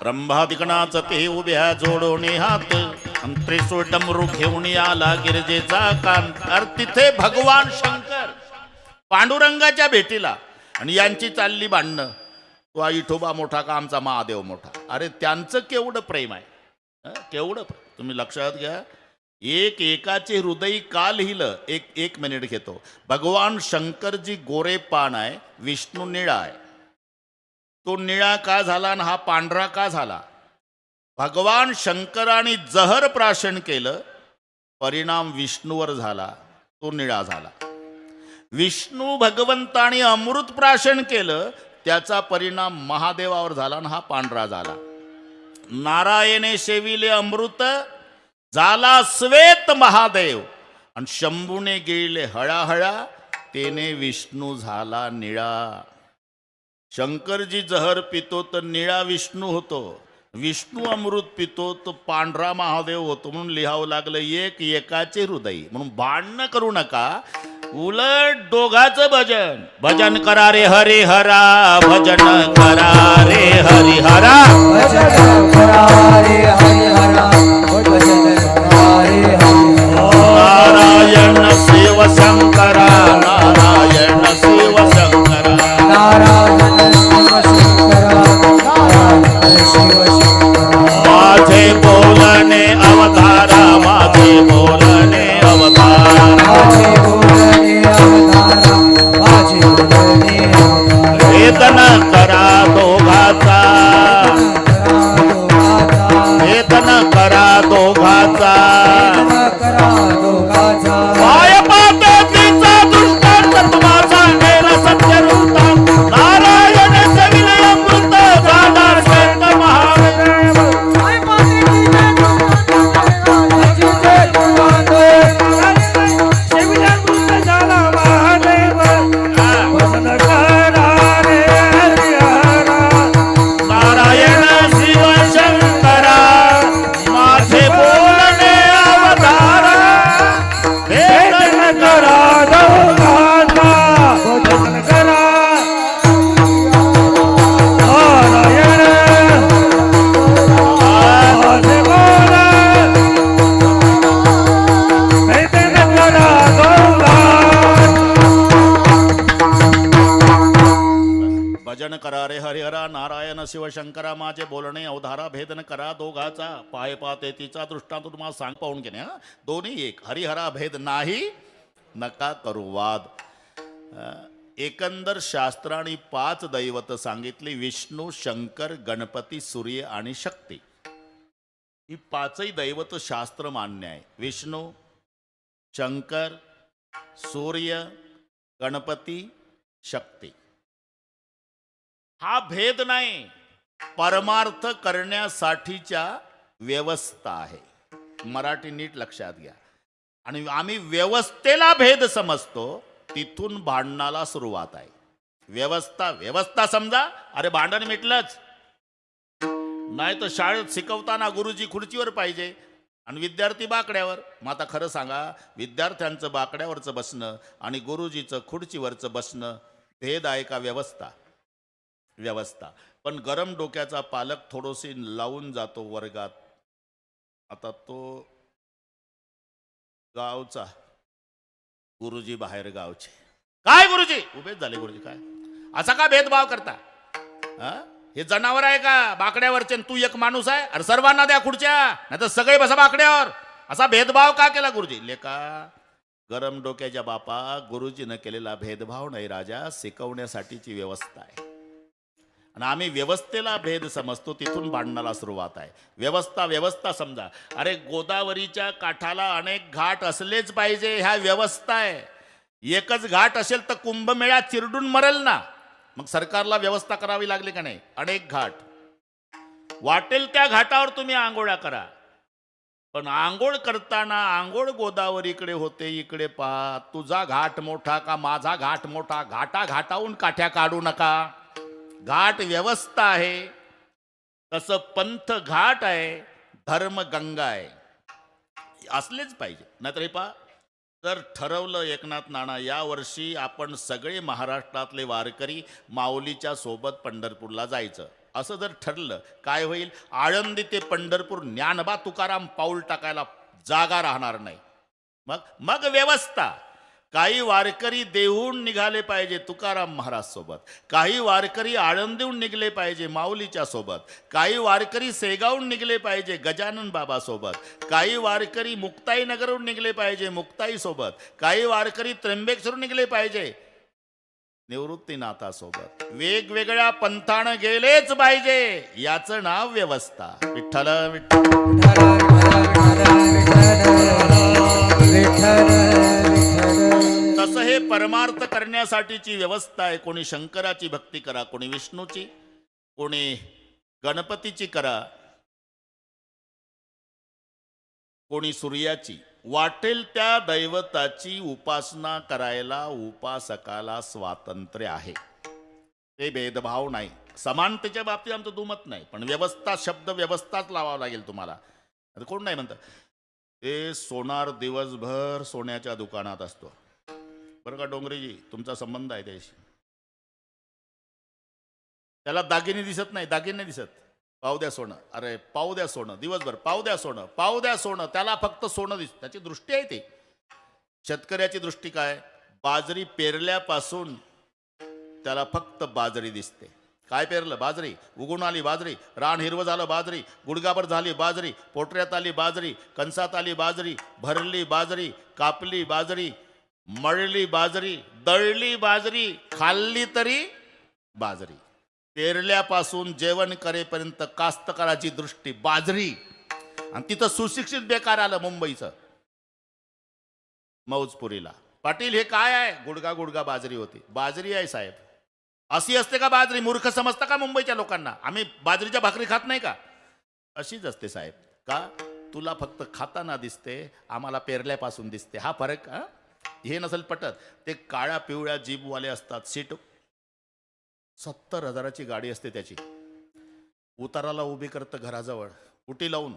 रंभादिगणाच ते उभ्या जोडोने हात त्रिशूळ डमरू घेऊन आला गिरजेचा कांत. अरे तिथे भगवान शंकर पांडुरंगाच्या भेटीला आणि यांची चालली भांडणं. तो विठोबा मोठा का आमचा महादेव मोठा. अरे त्यांचं केवढं प्रेम आहे, केवढं तुम्ही लक्षात घ्या. एक एकाचे हृदय का लिहिलं. एक मिनिट घेतो. भगवान शंकरजी गोरे पान आहे, विष्णू निळा आहे. तो निळा का झाला आणि हा पांढरा का झाला. भगवान शंकराने जहर प्राशन केलं, परिणाम विष्णूवर झाला, तो निळा झाला. विष्णू भगवंताने अमृत प्राशन केलं, त्याचा परिणाम महादेवावर झाला आणि हा पांढरा झाला. नारायणे सेविले अमृत झाला श्वेत महादेव आणि शंभूने गिळले हळाहळा, तेने विष्णू झाला निळा. शंकरजी जहर पितो तर निळा विष्णू होतो, विष्णू अमृत पितो तो पांढरा महादेव होतो. म्हणून लिहावं लागलं एक एकाचे हृदय. म्हणून भांडणं करू नका, उलट दोघाचं भजन. भजन करा रे हरी हरा, भजन करा रे हरी हरा, भजन करा रे हरी हरा, भजन करा रे हरी हरा. नारायण शिव शंकरा, नारायण शिव शंकरा, नारायण शिव शंकरा, नारायण शिव शंकरा. माझे बोलणे अवतारा, माझे बोलणे अवतारा, माझे बोलणे अवतारा, माझे बोलणे अवतारा. वेदन करा दोघाचा, वेदन करा दोघाचा. करा दोघाचा. पाय पातळीचा दृष्टांत तुम्हा सांगेल सत्य वृत्तांत. नारायण सेविले अमृत झाला श्वेत महादेव. नारायण शिव शंकरा, माझे बोलणे अवतारा. वेदन करा दोघाचा, भजन करा नारायण. माझे बोलणे वेदन करा दोघाचा. भजन करा रे हरिहरा, नारायण शिवशंकरा, माझे बोलणे अवधारा. भेदन करा दोघाचा, पाय पाते तिचा दृष्टांत तुम्हाला सांग पाहून घेणे. दोन्ही एक. हरिहरा भेद नाही, नका करू वाद. एकंदर शास्त्राने 5 दैवत सांगितली. विष्णू, शंकर, गणपती, सूर्य आणि शक्ती. ही 5ही दैवत शास्त्र मान्य आहे. विष्णू, शंकर, सूर्य, गणपती, शक्ती. हा भेद नाही, परमार्थ करण्यासाठीच्या व्यवस्था आहे. मराठी नीट लक्षात घ्या. आणि आम्ही व्यवस्थेला भेद समजतो, तिथून भांडणाला सुरुवात आहे. व्यवस्था व्यवस्था समजा, अरे भांडण मिटलंच. नाही तर शाळेत शिकवताना गुरुजी खुर्चीवर पाहिजे आणि विद्यार्थी बाकड्यावर. मग आता खरं सांगा, विद्यार्थ्यांचं बाकड्यावरचं बसणं आणि गुरुजीचं खुर्चीवरचं बसणं भेद आहे का व्यवस्था? व्यवस्था. पण गरम डोक्याचा पालक थोडीशी लावून जातो वर्गात. आता तो गावचा, गुरुजी बाहेर गावचे. काय गुरुजी? उभेच झाले गुरुजी. काय असा का भेदभाव करता? हे जनावर आहे का बाकड्यावरचे? तू एक माणूस आहे? अरे सर्वांना द्या खुर्च्या, नाही तर सगळे बसा बाकड्यावर. असा भेदभाव का केला गुरुजी? लेका, गरम डोक्याच्या बापा, गुरुजीनं केलेला भेदभाव नाही राजा, शिकवण्यासाठीची व्यवस्था आहे. आणि आम्ही व्यवस्थेला भेद समजतो, तिथून भांडणाला सुरुवात आहे. व्यवस्था व्यवस्था समजा. अरे गोदावरीच्या काठाला अनेक घाट असलेच पाहिजे, ह्या व्यवस्था आहे. एकच घाट असेल तर कुंभमेळा चिरडून मरेल ना. मग सरकारला व्यवस्था करावी लागली का नाही? अनेक घाट, वाटेल त्या घाटावर तुम्ही आंघोळ्या करा. पण आंघोळ करताना आंघोळ गोदावरीकडे होते, इकडे पहा. तुझा घाट मोठा का माझा घाट मोठा? घाटा घाटाहून काठ्या काढू नका. घाट व्यवस्था आहे, तसं पंथ घाट आहे, धर्म गंगा आहे. असलेच पाहिजे. नाहीतर पहा, तर ठरवलं एकनाथ नाना, या वर्षी आपण सगळे महाराष्ट्रातले वारकरी माऊलीच्या सोबत पंढरपूरला जायचं. असं जर ठरलं काय होईल? आळंदी ते पंढरपूर ज्ञानबा तुकाराम पाऊल टाकायला जागा राहणार नाही. मग मग व्यवस्था. काही वारकरी देहून निघाले पाहिजे तुकाराम महाराज सोबत, काही वारकरी आळंदीहून निघले पाहिजे माऊलीच्या सोबत, काही वारकरी सेगावून निघले पाहिजे गजानन बाबा सोबत, काही वारकरी मुक्ताईनगरहून निघले पाहिजे मुक्ताई सोबत, काही वारकरी त्र्यंबकेश्वरून निघले पाहिजे निवृत्तीनाथासोबत. वेगवेगळ्या पंथानं गेलेच पाहिजे, याचं नाव व्यवस्था. विठ्ठल विठ्ठल तसं हे परमार्थ करण्यासाठीची व्यवस्था आहे. कोणी शंकराची भक्ती करा, कोणी विष्णूची, कोणी गणपतीची करा, कोणी सूर्याची. वाटेल त्या दैवताची उपासना करायला उपासकाला स्वातंत्र्य आहे. ते भेदभाव नाही. समानतेच्या बाबतीत आमचं दुमत नाही, पण व्यवस्था शब्द व्यवस्थाच लावावा लागेल तुम्हाला. आता कोण नाही म्हणतं ते सोनार दिवसभर सोन्याच्या दुकानात असतो बरं का डोंगरेजी, तुमचा संबंध आहे त्याशी. त्याला दागिने दिसत नाही, दागिने दिसत. पाव द्या सोनं, अरे पाव द्या सोनं, दिवसभर पाव द्या सोनं, पाव द्या सोनं. त्याला फक्त सोनं दिसतं. त्याची दृष्टी आहे ती. शेतकऱ्याची दृष्टी काय? बाजरी पेरल्यापासून त्याला फक्त बाजरी दिसते. काय पेरलं? बाजरी. उगून आली बाजरी, रान हिरवं झालं बाजरी, गुडगाभर झाली बाजरी, पोटऱ्यात आली बाजरी, कणसात आली बाजरी, भरली बाजरी, कापली बाजरी, मळली बाजरी, दळली बाजरी, खाल्ली तरी बाजरी. पेरल्यापासून जेवण करेपर्यंत कास्तकाराची दृष्टी बाजरी. आणि तिथं सुशिक्षित बेकार आलं मुंबईचं मौजपुरीला. पाटील हे काय आहे? गुडगा गुडगा बाजरी होती. बाजरी आहे साहेब. अशी असते का बाजरी? मूर्ख समजता का मुंबईच्या लोकांना? आम्ही बाजरीच्या भाकरी खात नाही का? अशीच असते साहेब. का? तुला फक्त खाताना दिसते, आम्हाला पेरल्यापासून दिसते. हा फरक. हे नसेल पटत. ते काळ्या पिवळ्या जीपवाले असतात. सीट 70,000ची गाडी असते त्याची. उताराला उभी करतं घराजवळ उटी लावून.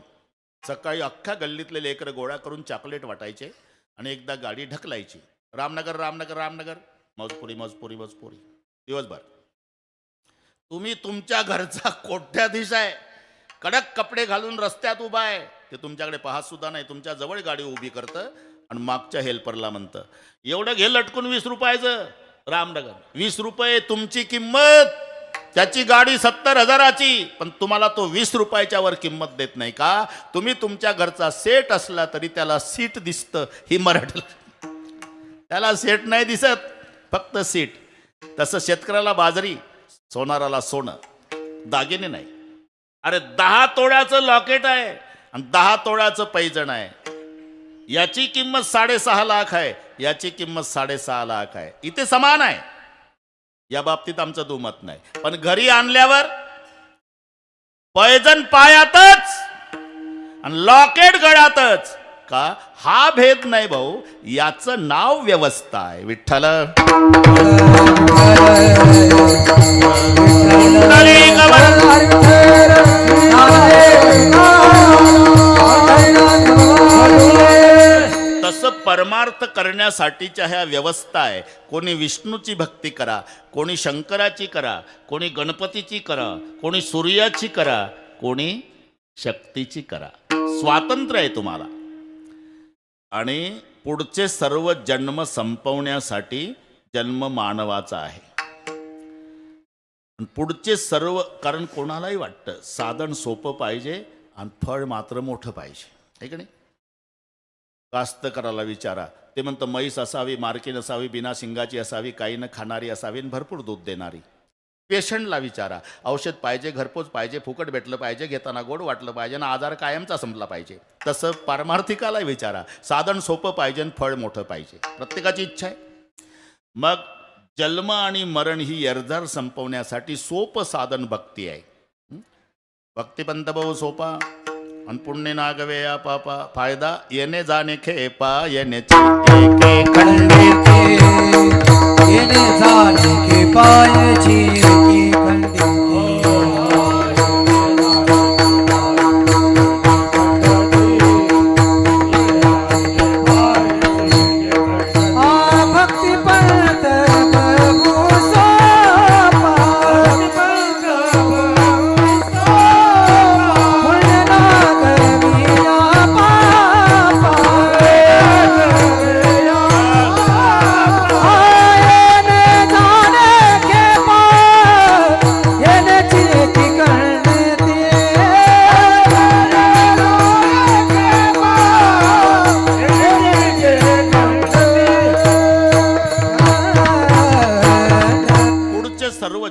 सकाळी अख्ख्या गल्लीतले लेकरं गोळा करून चॉकलेट वाटायचे आणि एकदा गाडी ढकलायची. रामनगर रामनगर रामनगर, मौजपुरी मौजपुरी मौजपुरी दिवसभर. तुम्ही तुमच्या घरचा कोट्याधीश आहे, कडक कपडे घालून रस्त्यात उभा आहे, ते तुमच्याकडे पाहत सुद्धा नाही. तुमच्या जवळ गाडी उभी करतं आणि मागच्या हेल्परला म्हणतं एवढं घे लटकून 20 रुपयाचं. रामनगर 20 रुपये तुमची किंमत, त्याची गाडी 70,000ची, पण तुम्हाला तो 20 रुपयाच्या वर किंमत देत नाही का? तुम्ही तुमच्या घरचा सेट असला तरी त्याला सीट दिसतं. ही मराठी. त्याला सेट नाही दिसत, फक्त सीट. तसं शेतकऱ्याला बाजरी, सोनाराला सोनं, दागिने नाही. अरे 10 तोळ्याचं लॉकेट आहे आणि 10 तोळ्याचं पैजण आहे. याची किंमत 6.5 लाख आहे, याची किंमत 6.5 लाख आहे. इथे समान आहे. या बाबतीत आमचं दुमत नाही. पण घरी आणल्यावर पैजण पायातच आणि लॉकेट गळ्यातच का? हा भेद नाही भाऊ, याचं नाव व्यवस्था आहे. विठ्ठल तसं परमार्थ करण्यासाठीच्या ह्या व्यवस्था आहे. कोणी विष्णूची भक्ती करा, कोणी शंकराची करा, कोणी गणपतीची करा, कोणी सूर्याची करा, कोणी शक्तीची करा. स्वातंत्र्य आहे तुम्हाला. आणि पुढचे सर्व जन्म संपवण्यासाठी जन्म मानवाचा आहे. पुढचे सर्व, कारण कोणालाही वाटतं साधन सोपं पाहिजे आणि फळ मात्र मोठं पाहिजे, आहे की नाही? कास्तकाराला विचारा, ते म्हणतं म्हैस असावी, मार्कीन असावी, बिना शिंगाची असावी, काही न खाणारी असावी आणि भरपूर दूध देणारी. पेशंटला विचारा, औषध पाहिजे, घरपोच पाहिजे, फुकट भेटलं पाहिजे, घेताना गोड वाटलं पाहिजे आणि आजार कायमचा संपला पाहिजे. तसं पारमार्थिकाला विचारा, साधन सोपं पाहिजे आणि फळ मोठं पाहिजे. प्रत्येकाची इच्छा आहे. मग जन्म आणि मरण ही एरझार संपवण्यासाठी सोपं साधन भक्ती आहे. भक्तिपंत भाऊ सोपा आणि पुण्य नागवे या पापा. फायदा येणे जाणे खेपा, येण्याची एके खंडित, येणे जाणे के पायाची एके खंडित. भक्तिपंत प्रभू सोपा,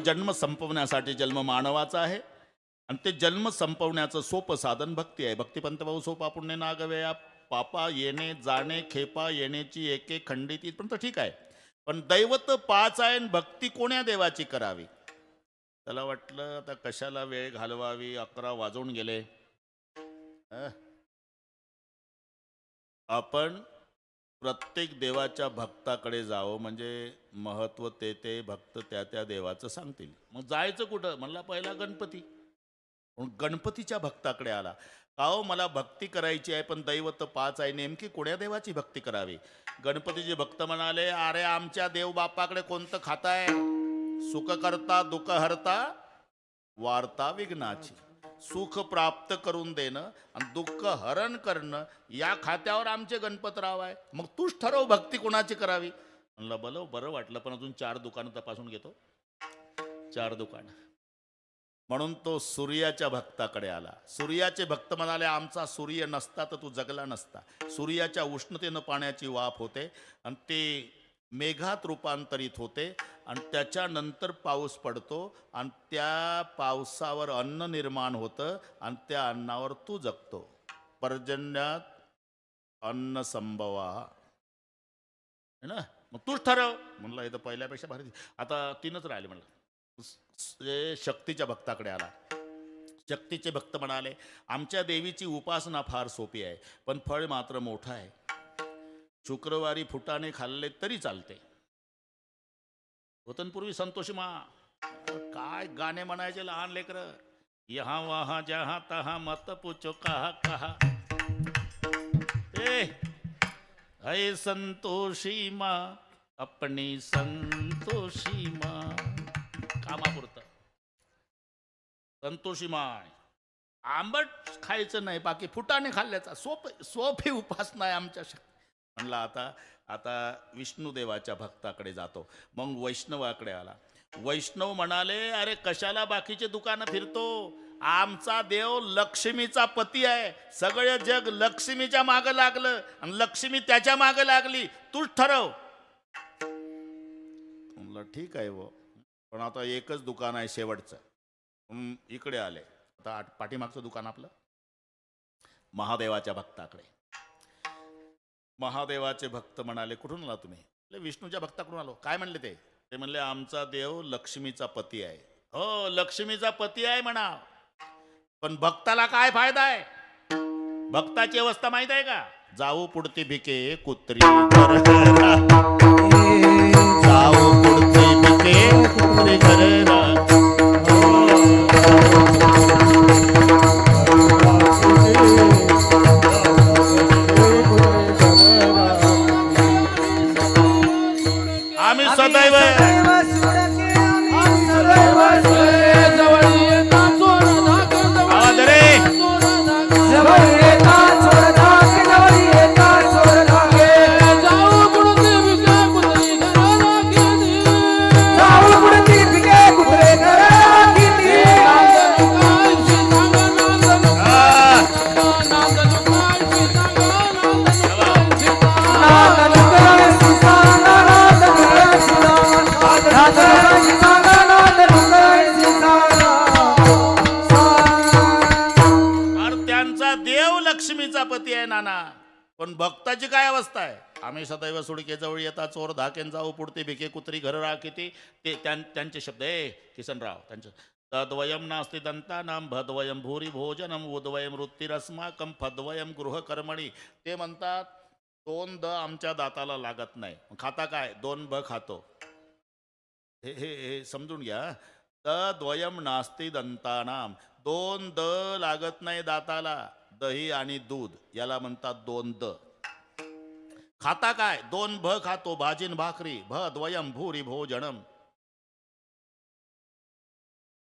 जन्म संपवण्यासाठी जन्म मानवाचा आहे आणि ते जन्म संपवण्याचं सोपं साधन भक्ती आहे. भक्तिपंत भाऊ सोपा पुण्य नागव्या पापा येणे जाणे खेपा येण्याची एके खंडित इथपर्यंत ठीक आहे. पण दैवत 5 आहे आणि भक्ती कोण्या देवाची करावी? त्याला वाटलं आता कशाला वेळ घालवावी, 11 वाजून गेले. आपण प्रत्येक देवाच्या भक्ताकडे जावं म्हणजे महत्व ते भक्त त्या देवाचं सांगतील. मग जायचं कुठं? म्हणला पहिला गणपती. गणपतीच्या भक्ताकडे आला. का हो मला भक्ती करायची आहे पण दैवत 5 आहे, नेमकी कोण्या देवाची भक्ती करावी? गणपतीचे भक्त म्हणाले, अरे आमच्या देव बापाकडे कोणतं खाताय? सुख करता दुःख हरता वार्ता विघ्नाची. सुख प्राप्त करून देणं आणि दुःख हरण करणं या खात्यावर आमचे गणपतराव आहे. मग तूच ठरव भक्ती कोणाची करावी. म्हणलं बरं वाटलं पण अजून 4 दुकानं तपासून घेतो. 4 दुकानं. म्हणून तो सूर्याच्या भक्ताकडे आला. सूर्याचे भक्त म्हणाले, आमचा सूर्य नसता तर तू जगला नसता. सूर्याच्या उष्णतेनं पाण्याची वाफ होते आणि ते मेघात रूपांतरित होते आणि त्याच्यानंतर पाऊस पडतो आणि त्या पावसावर अन्न निर्माण होतं आणि त्या अन्नावर तू जगतो. पर्जन्यात अन्न संभवा है ना. मग तूच ठरव. म्हणलं हे तर पहिल्यापेक्षा भारी. आता 3च राहिले. म्हणलं शक्तीच्या भक्ताकडे आला. शक्तीचे भक्त म्हणाले, आमच्या देवीची उपासना फार सोपी आहे पण फळ मात्र मोठं आहे. शुक्रवारी फुटाणे खाल्ले तरी चालते. होतं पूर्वी संतोषी मा काय गाणे म्हणायचे लहान लेकर. यहाँ वहाँ जहाँ तहाँ मत पूछो कहा कहा. हे संतोषी मा अपनी संतोषी मा. कामापुरतं संतोषी माय. आंबट खायचं नाही, बाकी फुटाने खाल्ल्याचा सोपी उपासना आहे आमच्या. म्हणला आता विष्णुदेवाच्या भक्ताकडे जातो. मग वैष्णवाकडे आला. वैष्णव म्हणाले, अरे कशाला बाकीचे दुकानं फिरतो? आमचा देव लक्ष्मीचा पती आहे. सगळं जग लक्ष्मीच्या मागं लागलं आणि लक्ष्मी त्याच्या मागं लागली. तूच ठरव. म्हणलं ठीक आहे वो, पण आता एकच दुकान आहे शेवटचं. इकडे आले. आता पाठीमागचं दुकान आपलं महादेवाच्या भक्ताकडे. महादेवाचे भक्त म्हणाले, कुठून आला तुम्ही? विष्णूच्या भक्ताकडून आलो. काय म्हणले ते म्हणले, आमचा देव लक्ष्मीचा पती आहे. हो लक्ष्मीचा पती आहे म्हणा, पण भक्ताला काय फायदा आहे? भक्ताची अवस्था माहित आहे का? जाऊ पुढती भिके कुत्री जाऊ पुढती भिके कुत्री घररा. आम्ही सदैव आवाज रे. लक्ष्मीचा पती आहे नाना, पण भक्ताची काय अवस्था आहे? आम्ही सदैव सुडके जवळ येता चोर धाकेन जाऊ पुढते भिके कुत्री घर राखिती. ते त्यांचे शब्द आहे किसनराव. त्यांचं तद्वयम नास्ति दंतानाम भद्वयम भूरी भोजनम उद्वयम वृत्तिरस्माकम फद्वयम गृहकर्मणी. ते म्हणतात 2 द आमच्या दाताला लागत नाही. खाता काय? 2 ब खातो. हे समजून घ्या. तद्वयम नास्ति दंतानाम, 2 द लागत नाही दाताला. दही आणि दूध याला म्हणतात 2 द. खाता काय? 2 भ खातो. भाजीन भाकरी. भद्वयम भूरी भोजनम.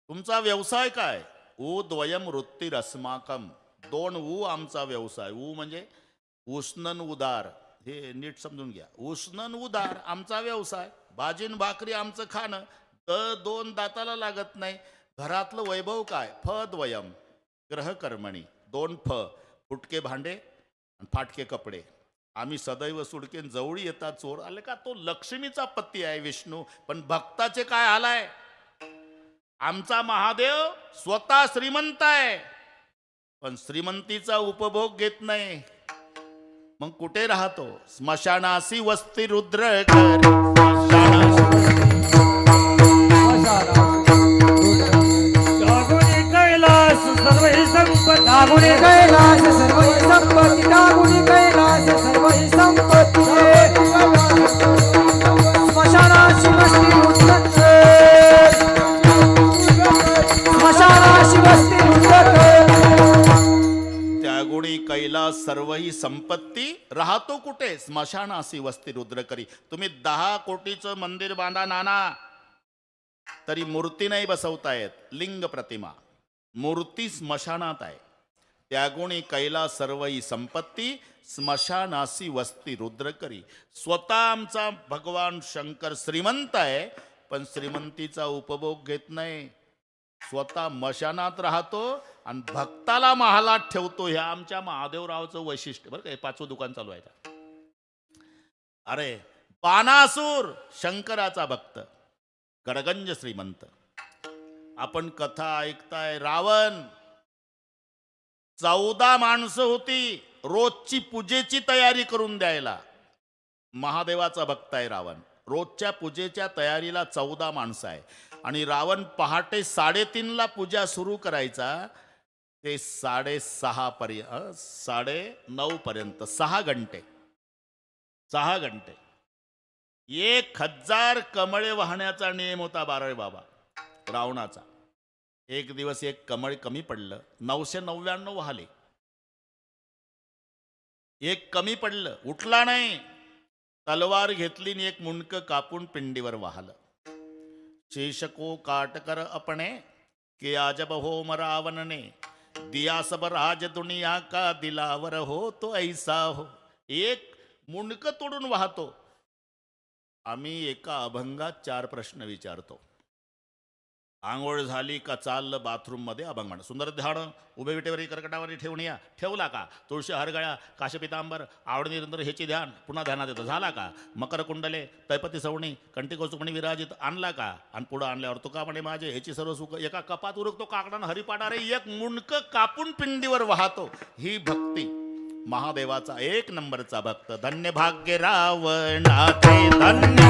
तुमचा व्यवसाय काय? उद्वयम वृत्तिरस्माकम, 2 ऊ आमचा व्यवसाय. ऊ म्हणजे उष्णन उदार. हे नीट समजून घ्या. उष्णन उदार आमचा व्यवसाय. भाजीन भाकरी आमचं खाणं. 2 दाताला लागत नाही. घरातलं वैभव काय? फद्वयम ग्रहकर्मणी, 2 फ फुटके भांडे आणि फाटके कपडे. आम्ही सदैव सुडकेन जवळ येतात चोर. आले का? तो लक्ष्मीचा पती आहे विष्णू, पण भक्ताचे काय हाल आहे? आमचा महादेव स्वतः श्रीमंत आहे, पण श्रीमंतीचा उपभोग घेत नाही. मग कुठे राहतो? स्मशानासी वस्ती रुद्र कर. जागुनी कैलास सर्व संपत्ती दागुणी कैलास सर्व संपत्ती दागुणी कैलास सर्व संपत्ती स्मशानाशी वस्ती रुद्र स्मशानाशी वस्ती रुद्र त्यागुणी कैलास सर्वही संपत्ती राहतो कुठे? स्मशानासी वस्ती रुद्र करी. तुम्ही 10 कोटीचं मंदिर बांधा नाना, तरी मूर्ती नाही बसवता येत. लिंग प्रतिमा मूर्ती स्मशानात आहे. त्यागुणी कैलास सर्वही संपत्ती स्मशानासी वस्ती रुद्र करी. स्वतः आमचा भगवान शंकर श्रीमंत आहे, पण श्रीमंतीचा उपभोग घेत नाही. स्वतः मशानात राहतो आणि भक्ताला महालात ठेवतो. ह्या आमच्या महादेवरावचं वैशिष्ट्य. बरं का, 5वं दुकान चालू आहे का? अरे बाणासूर शंकराचा भक्त, गडगंज श्रीमंत. आपण कथा ऐकताय. रावण 14 माणसं होती रोजची पूजेची तयारी करून द्यायला. महादेवाचा भक्त आहे रावण. रोजच्या पूजेच्या तयारीला 14 माणसं आहे. आणि रावण पहाटे 3:30ला पूजा सुरू करायचा ते 6:30 पर्यंत 9:30 पर्यंत 6 घंटे 1000 कमळे वाहण्याचा नियम होता 12 बाबा रावणाचा. एक दिवस एक कमळ कमी पडलं, 999 वाहले. एक कमी पडलं, उठला नाही. तलवार घेतली आणि एक मुंडकं कापून पिंडीवर वाहलं. शेषको काटकर अपने के आजब हो मरावनने दिया सब राज दुनिया का दिलावर हो तो ऐसा हो. एक मुंडकं तोडून वाहतो. आम्ही एका अभंगात 4 प्रश्न विचारतो. आंघोळ झाली का चाललं बाथरूम मध्ये अभंग. सुंदर ध्यान उभे विटेवरी कर्कटावरी ठेवून या. ठेवला का? तुळशी हरगळ्या काशपितांबर आवड निरंतर ह्याची ध्यान पुन्हा ध्यानात येतं. झाला का? मकर कुंडले तैपती सवणी कंठी कौसुकणी विराजित आणला का? आणि पुढं आणल्यावर तुका म्हणे माझे ह्याची सर्व सुख एका कपात उरकतो काकडानं हरिपाडा रे. एक मुंडकं कापून पिंडीवर वाहतो. ही भक्ती महादेवाचा 1 नंबरचा भक्त. धन्य भाग्य रावणाचे धन्य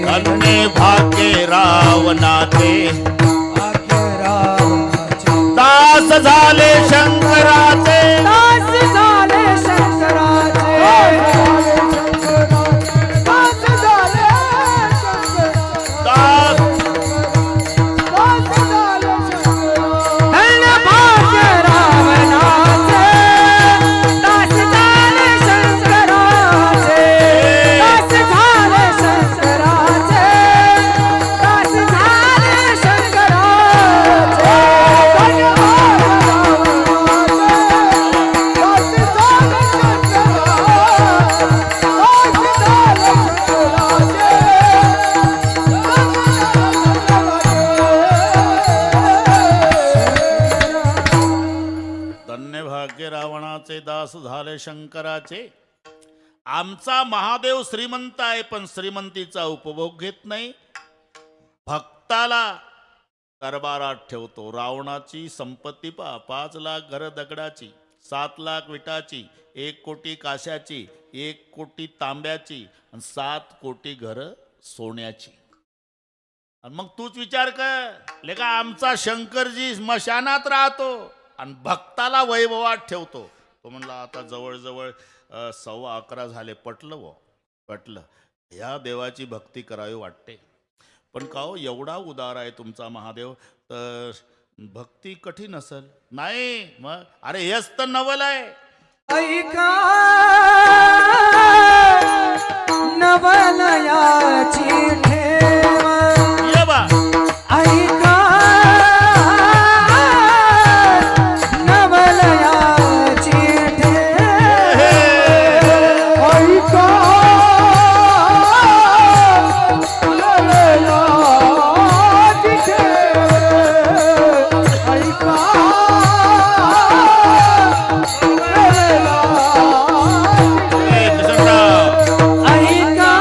धन्य भाग्य रावणाचे दास झाले शंकराचे दास झाले शंकराचे दास झाले दास दास झाले धन्य भाग्य रावणाचे दास झाले शंकराचे दास झाले शंकराचे दास झाले शंकराचे धन्य धन्य भाग्य रावणाचे दास झाले शंकराचे. आमचा महादेव श्रीमंत आहे, पण श्रीमंतीचा उपभोग घेत नाही. भक्ताला दरबारात ठेवतो. रावणाची संपत्ती 5 लाख घर दगडाची, 7 लाख विटाची, 1 कोटी काश्याची, 1 कोटी तांब्याची आणि 7 कोटी घर सोन्याची. आणि मग तूच विचार कर लेका, आमचा शंकरजी स्मशानात राहतो आणि भक्ताला वैभवात ठेवतो. तो म्हणला आता जवळजवळ 11:15 झाले. पटलं पटलं. या देवाची भक्ती करावी वाटते. पण का हो, एवढा उदार आहे तुमचा महादेव, तर भक्ती कठीण असेल? नाही मग अरे हेच तर नवल आहे. ऐका नवलयाची ठेव ये बा ऐका नवलयाची ठेव ऐका नवलयाची ठेव ऐका ए, किसनराव. ऐका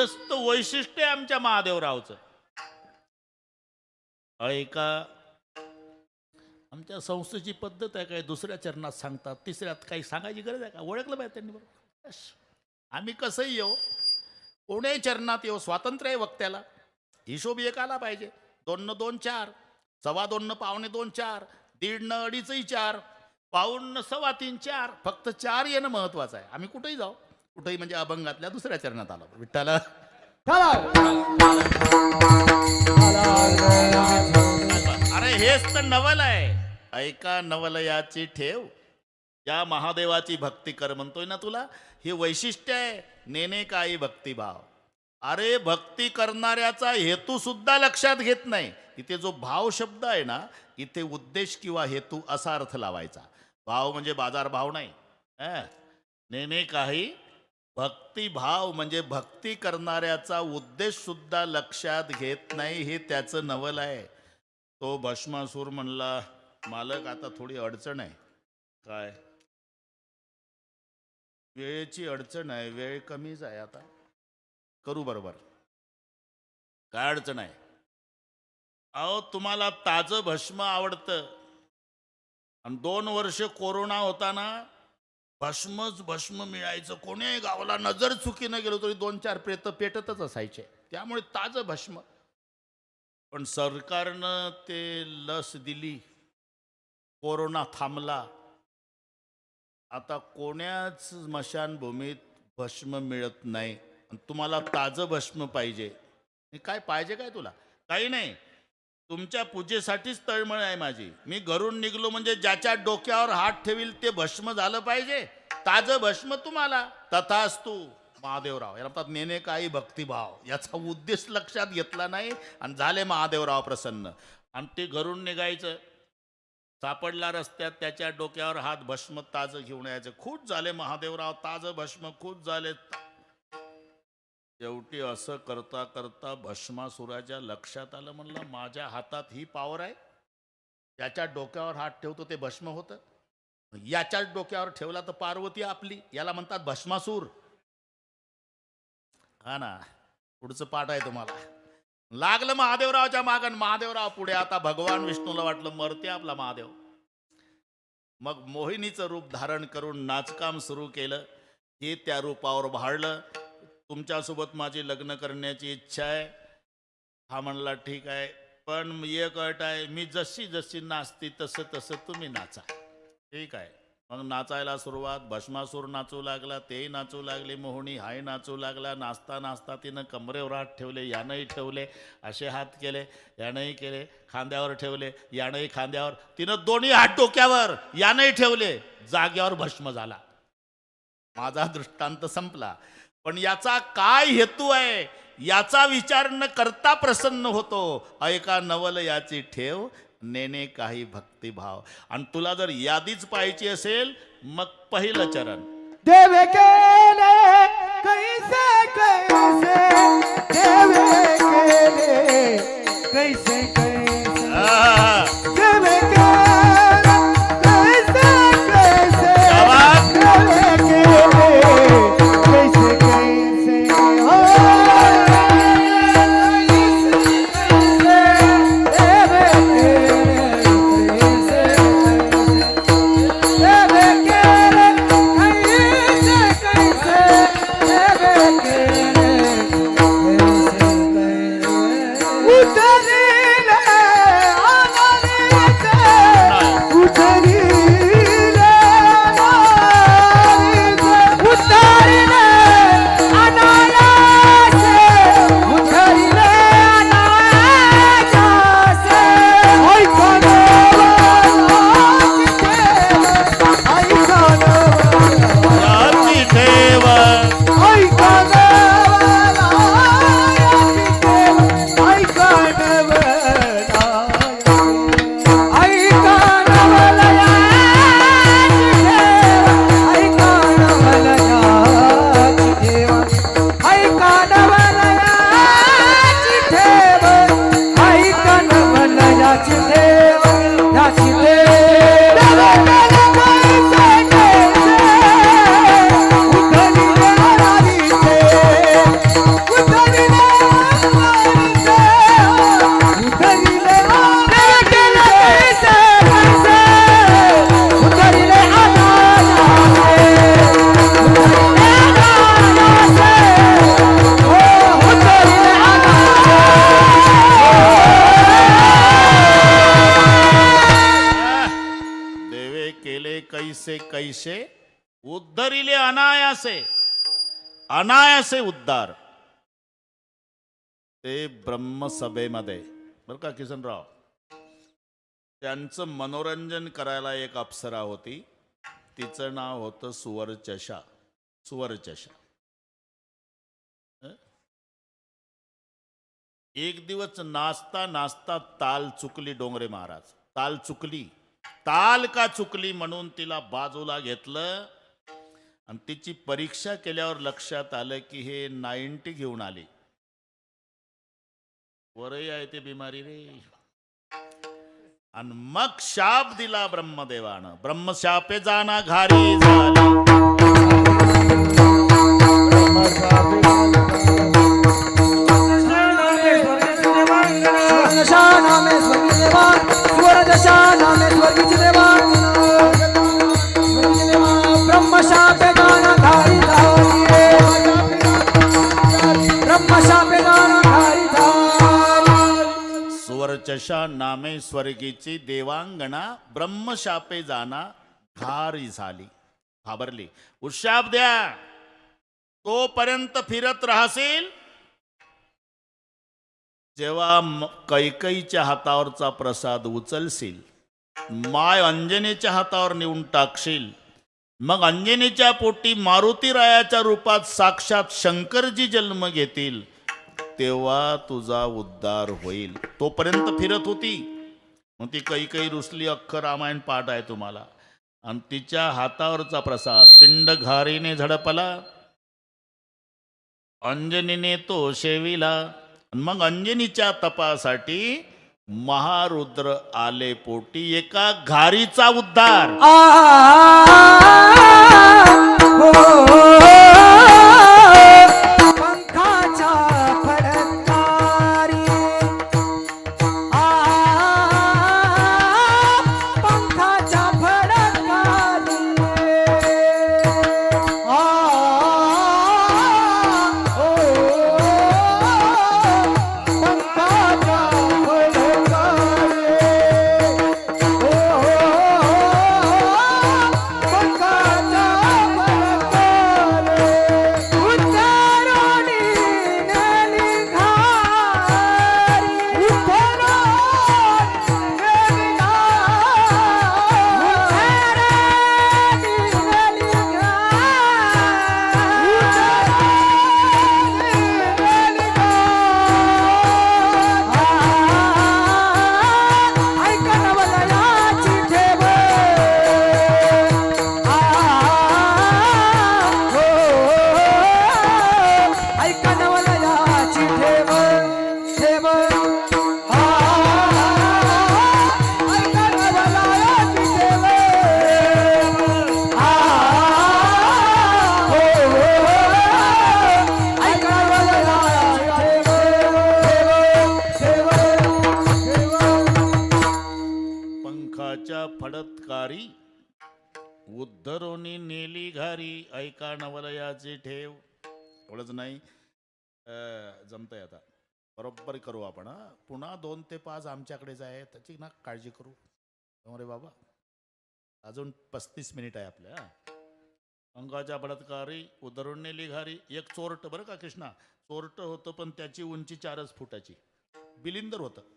दिव्यस्त वैशिष्ट्य आहे आमच्या महादेवरावचं. ऐका, आमच्या संस्थेची पद्धत आहे काय दुसऱ्या चरणात सांगतात, तिसऱ्यात काही सांगायची गरज आहे का? ओळखलं पाहिजे त्यांनी बरोबर. आम्ही कसंही येऊ, कोण्याही चरणात येऊ, स्वातंत्र्य आहे वक्त्याला. हिशोब एक आला पाहिजे. 2 न 2 4, 2.25 न 2.25 4, 1.5 न 2.5 4, 1.25 न 3.25 4. फक्त 4 येणं महत्वाचं आहे. आम्ही कुठेही जाऊ, कुठेही म्हणजे अभंगातल्या दुसऱ्या चरणात आलो. विठ्ठला अरे हेच तर नवल आहे. ऐका, नवल याची ठेव, या महादेवाची भक्ती कर म्हणतोय ना तुला. हे वैशिष्ट्य आहे, नेने काही भक्तिभाव. अरे भक्ती करणाऱ्याचा हेतू सुद्धा लक्षात घेत नाही. इथे जो भाव शब्द आहे ना, इथे उद्देश किंवा हेतू असा अर्थ लावायचा. भाव म्हणजे बाजार भाव नाही. नेने काही भक्तिभाव म्हणजे भक्ती करणाऱ्याचा उद्देश सुद्धा लक्षात घेत नाही. हे त्याचं नवल आहे. तो भस्मासूर म्हणला, मालक आता थोडी अडचण आहे. काय? वेळेची अडचण आहे, वेळ कमीच आहे, आता करू बरोबर. काय अडचण आहे? अहो तुम्हाला ताजं भस्म आवडतं आणि 2 वर्ष कोरोना होता ना, भस्मच भस्म मिळायचं. कोण्याही गावाला नजर चुकीनं गेलो तरी 2-4 प्रेत पेटतच असायचे. त्यामुळे ताजं भस्म. पण सरकारनं ते लस दिली, कोरोना थांबला. आता कोण्याच स्मशानभूमीत भस्म मिळत नाही. तुम्हाला ताजं भस्म पाहिजे. काय पाहिजे काय तुला? काही नाही, तुमच्या पूजेसाठीच तळमळ आहे माझी. मी घरून निघलो म्हणजे ज्याच्या डोक्यावर हात ठेवील ते भस्म झालं पाहिजे. ताजं भस्म तुम्हाला. तथास्तु महादेवराव. याला म्हणतात नेने काही भक्तिभाव. याचा उद्देश लक्षात घेतला नाही आणि झाले महादेवराव प्रसन्न. आणि ते घरून निघायचं, सापडला रस्त्यात, त्याच्या डोक्यावर हात, भस्म ताजं घेऊन यायचं. खूप झाले महादेवराव, ताजं भस्म खूप झाले. शेवटी असं करता करता भस्मासुराच्या लक्षात आलं, म्हणलं माझ्या हातात ही पावर आहे. याच्या डोक्यावर हात ठेवतो ते भस्म होतं, याच्याच डोक्यावर ठेवला तर पार्वती आपली. याला म्हणतात भस्मासूर. हा ना, पुढचं पाठ आहे तुम्हाला. लागलं महादेवरावच्या मागण, महादेवराव पुढे. आता भगवान विष्णूला वाटलं मरते आपला महादेव. मग मोहिनीचं रूप धारण करून नाचकाम सुरू केलं. हे त्या रूपावर भाळलं. तुमच्यासोबत माझी लग्न करण्याची इच्छा आहे. हा म्हणला ठीक आहे, पण एक अट आहे, मी जशी जशी नाचती तसं तसं तुम्ही नाचा. ठीक आहे. मग नाचायला सुरुवात. भस्मासूर नाचू लागला, तेही नाचू लागले. मोहिनी हाय नाचू लागला. नाचता नाचता तिनं कमरेवर हात ठेवले, यानंही ठेवले. असे हात केले, यानंही केले. खांद्यावर ठेवले, यानंही खांद्यावर. तिनं दोन्ही हात डोक्यावर, यानंही ठेवले. जाग्यावर भस्म झाला. माझा दृष्टांत संपला. पण याचा काय हेतू आहे याचा विचार न करता प्रसन्न होतो. ऐका, नवल याची ठेव, नेने काही भक्तिभाव. आणि तुला जर यादीच पाहायची असेल, मग पहिलं चरण. देव केले कैसे कैसे, देव केले कैसे कैसे, देव केले कैसे कैसे, देव केले कैसे कैसे. हो उतरले उद्धरिले अनायासे अनायासे उद्धार. ते ब्रह्मसभेमध्ये बरं का किसनराव, त्यांचं मनोरंजन करायला एक अप्सरा होती. तिचं नाव होतं सुवर्चशा. सुवर्चशा. एक दिवस नाचता नाचता ताल चुकली डोंगरे महाराज. ताल चुकली. ताल का चुकली म्हणून तिला बाजूला घेतलं आणि तिची परीक्षा केल्यावर लक्षात आलं की हे 90 घेऊन आली. वरही आहे ते बिमारी रे. आणि मग शाप दिला ब्रह्मदेवानं. ब्रह्मशापे जाना घारी झाली. दशा नामे स्वर्गीय देवा, स्वर दशा नामे स्वर्गीय देवा, स्वर्गीय देवा, ब्रह्मशापे गाना घारी झाली, ब्रह्मशापे गाना घारी झाली. सुवर्चशा नामे स्वर्गीची देवांगणा ब्रह्मशापे जाना घारी झाली. घाबरली. उशाप द्या. तोपर्यंत फिरत राहशील जेव्हा कैकईच्या हातावरचा प्रसाद उचलशील, माय अंजनीच्या हातावर नेऊन टाकशील, मग अंजनीच्या पोटी मारुतीरायाच्या रूपात साक्षात शंकरजी जन्म घेतील, तेव्हा तुझा उद्धार होईल. तोपर्यंत फिरत होती. मग ती कैकई रुसली. अख्खं रामायण पाठ आहे तुम्हाला. आणि तिच्या हातावरचा प्रसाद पिंड घारीने झडपला. अंजनीने तो शेविला. मग अंजनीच्या तपासाठी महारुद्र आले पोटी. एका घारीचा उद्धार. पंखाच्या फडकारी, पंखाच्या फडकारी, फडत्कारी उद्धरोनी नेली घारी. ऐका नवलयाची ठेव. एवढंच नाही, जमतंय आता. बरोबर करू आपण. पुन्हा 2 ते 5 आमच्याकडेच आहे. त्याची ना काळजी करू. अरे बाबा, अजून 35 मिनिट आहे आपल्या. अंगाच्या बलात्कारी उद्धरून नेली घारी. एक चोरट बरं का कृष्णा, चोरट होतं पण त्याची उंची 4 फुटाची. बिलिंदर होतं ते.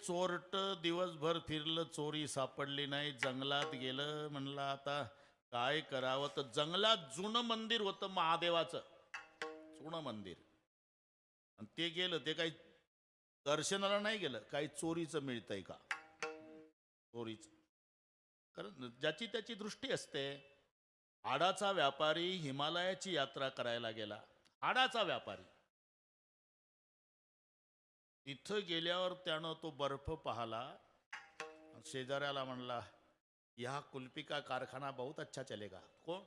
चोरट दिवसभर फिरलं, चोरी सापडली नाही. जंगलात गेलं. म्हणलं आता काय करावं. तर जंगलात जुनं मंदिर होतं महादेवाचं. जुनं मंदिर. आणि ते गेलं. ते काही दर्शनाला नाही गेलं. काही चोरीचं मिळतंय का. चोरीचं. कारण ज्याची त्याची दृष्टी असते. हाडाचा व्यापारी हिमालयाची यात्रा करायला गेला. हाडाचा व्यापारी. तिथं गेल्यावर त्यानं तो बर्फ पाहला. शेजाऱ्याला म्हणला, या कुल्फी का कारखाना बहुत अच्छा चलेगा. कोण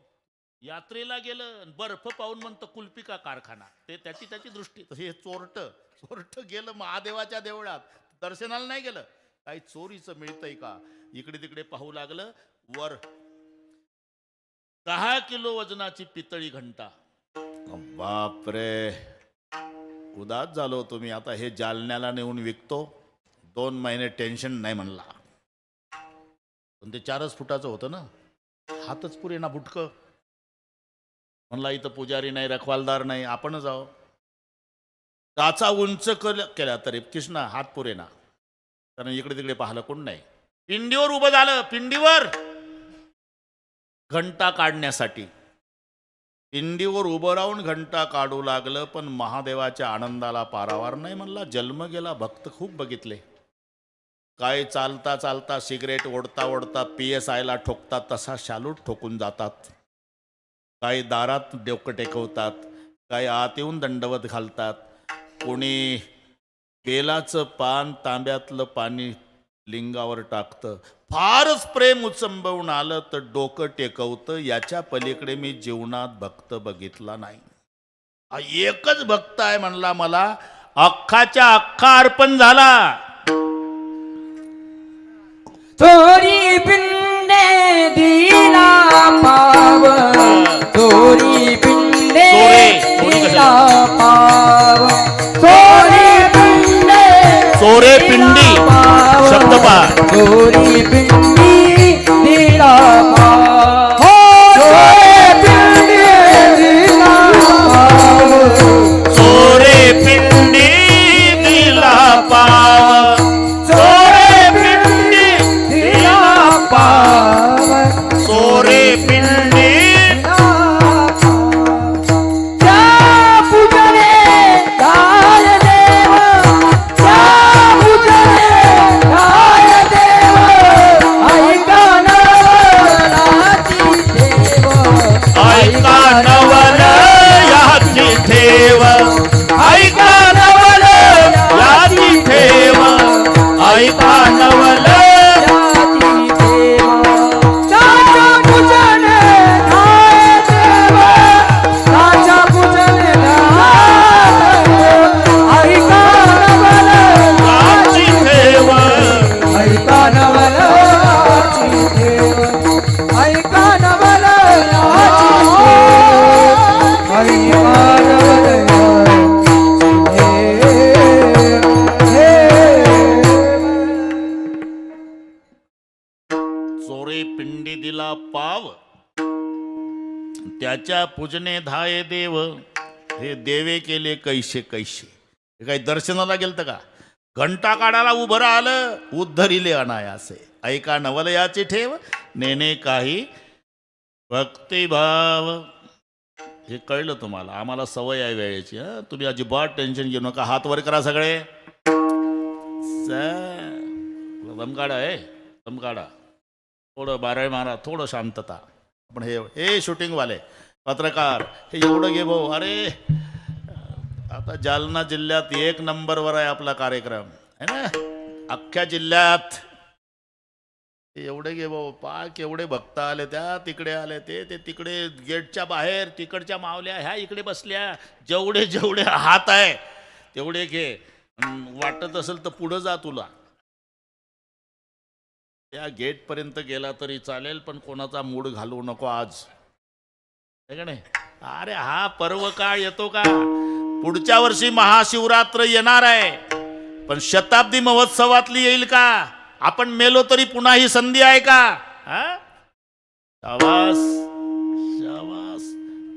यात्रेला गेलं, बर्फ पाहून म्हणतं कुल्फी का कारखाना. ते त्याची त्याची दृष्टी. हे चोरट गेलं महादेवाच्या देवळात, दर्शनाला नाही गेलं. काही चोरीचं मिळतंय का इकडे तिकडे पाहू लागलं. वर 10 किलो वजनाची पितळी घंटा. बापरे, उदास झालो तुम्ही. आता हे जालन्याला नेऊन विकतो. 2 महिने टेन्शन नाही म्हणला. पण ते 4 फुटाचं होतं ना. हातच पुरे ना बुटकं. म्हणला इथं पुजारी नाही, रखवालदार नाही, आपण जाऊ. टाचा उंच केला तरी कृष्णा हात पुरे ना, कारण इकडे तिकडे पाहिलं कोण नाही. पिंडीवर उभं झालं, पिंडीवर घंटा काढण्यासाठी. पिंडीवर उभं राहून घंटा काढू लागलं, पण महादेवाच्या आनंदाला पारावार नाही. म्हणला जन्म गेला. भक्त खूप बघितले, काय चालता चालता सिगरेट ओढता ओढता PSIला ठोकतात तसा शालूट ठोकून जातात, काही दारात डोकं टेकवतात, काही आत येऊन दंडवत घालतात, कोणी बेलाचं पान तांब्यातलं पाणी लिंगावर टाकतं. फारच प्रेम उचंबवून आलं तर डोकं टेकवतं. याच्या पलीकडे मी जीवनात भक्त बघितला नाही. हा एकच भक्त आहे म्हणला, मला अख्खाच्या अख्खा अर्पण झाला. चोरी पिंडे दिला पाव, चोरी पिंडे दिला पाव, चोरी पिंडे चोरे पिंडी शब्द पहा. चोरी पिंडी दिला पाव, चोरी पिंडी दिला पाव, चोरे पिंडी दिला पाव, चोरे पिंडी दिला पाव, चोरे पिंडी. त्या पूजने दाय देव, त्या पूजने दाय देव, ऐका नवलाची देव, ऐका नवल याची ठेव, ऐका नवल याची ठेव, ऐका नवल. याची देव, त्याच्या पूजने दाय देव, त्याच्या पूजने दाय देव, ऐका नवल याची ठेव, ऐका नवलाची देव, ऐका नवलाची देव, ऐका चोरे पिंडी दिला पाव, त्याच्या पूजने धाये देव. हे देवे केले कैसे कैसे. हे काही दर्शनाला गेलतं का? घंटा काढायला उभं राहिलं, उद्धरिले अनायासे. ऐका नवलयाची ठेव, नेने काही भक्तिभाव. हे कळलं तुम्हाला? आम्हाला सवय आहे वेळेची. तुम्ही अजिबात टेन्शन घेऊ नका. हात वर करा सगळे. दम काढा, दम काढा. थोडं बाराळी मारा, थोडं शांतता. आपण हे शूटिंगवाले पत्रकार हे एवढं घे भाऊ. अरे आता जालना जिल्ह्यात 1 नंबरवर आहे आपला कार्यक्रम, है ना, अख्ख्या जिल्ह्यात. एवढे घे भाऊ. पाक एवढे भक्त आले, त्या तिकडे आले, ते तिकडे गेटच्या बाहेर, तिकडच्या मावल्या ह्या इकडे बसल्या. जेवढे जेवढे हात आहे तेवढे घे. वाटत असेल तर पुढं जा तुला. त्या गेटपर्यंत गेला तरी चालेल, पण कोणाचा मूड घालवू नको आज, है का नाही? अरे हा पर्व काळ येतो का? पुढच्या वर्षी महाशिवरात्र येणार आहे, पण शताब्दी महोत्सवातली येईल का? आपण मेलो तरी पुन्हा ही संधी आहे का? शाबास शाबास.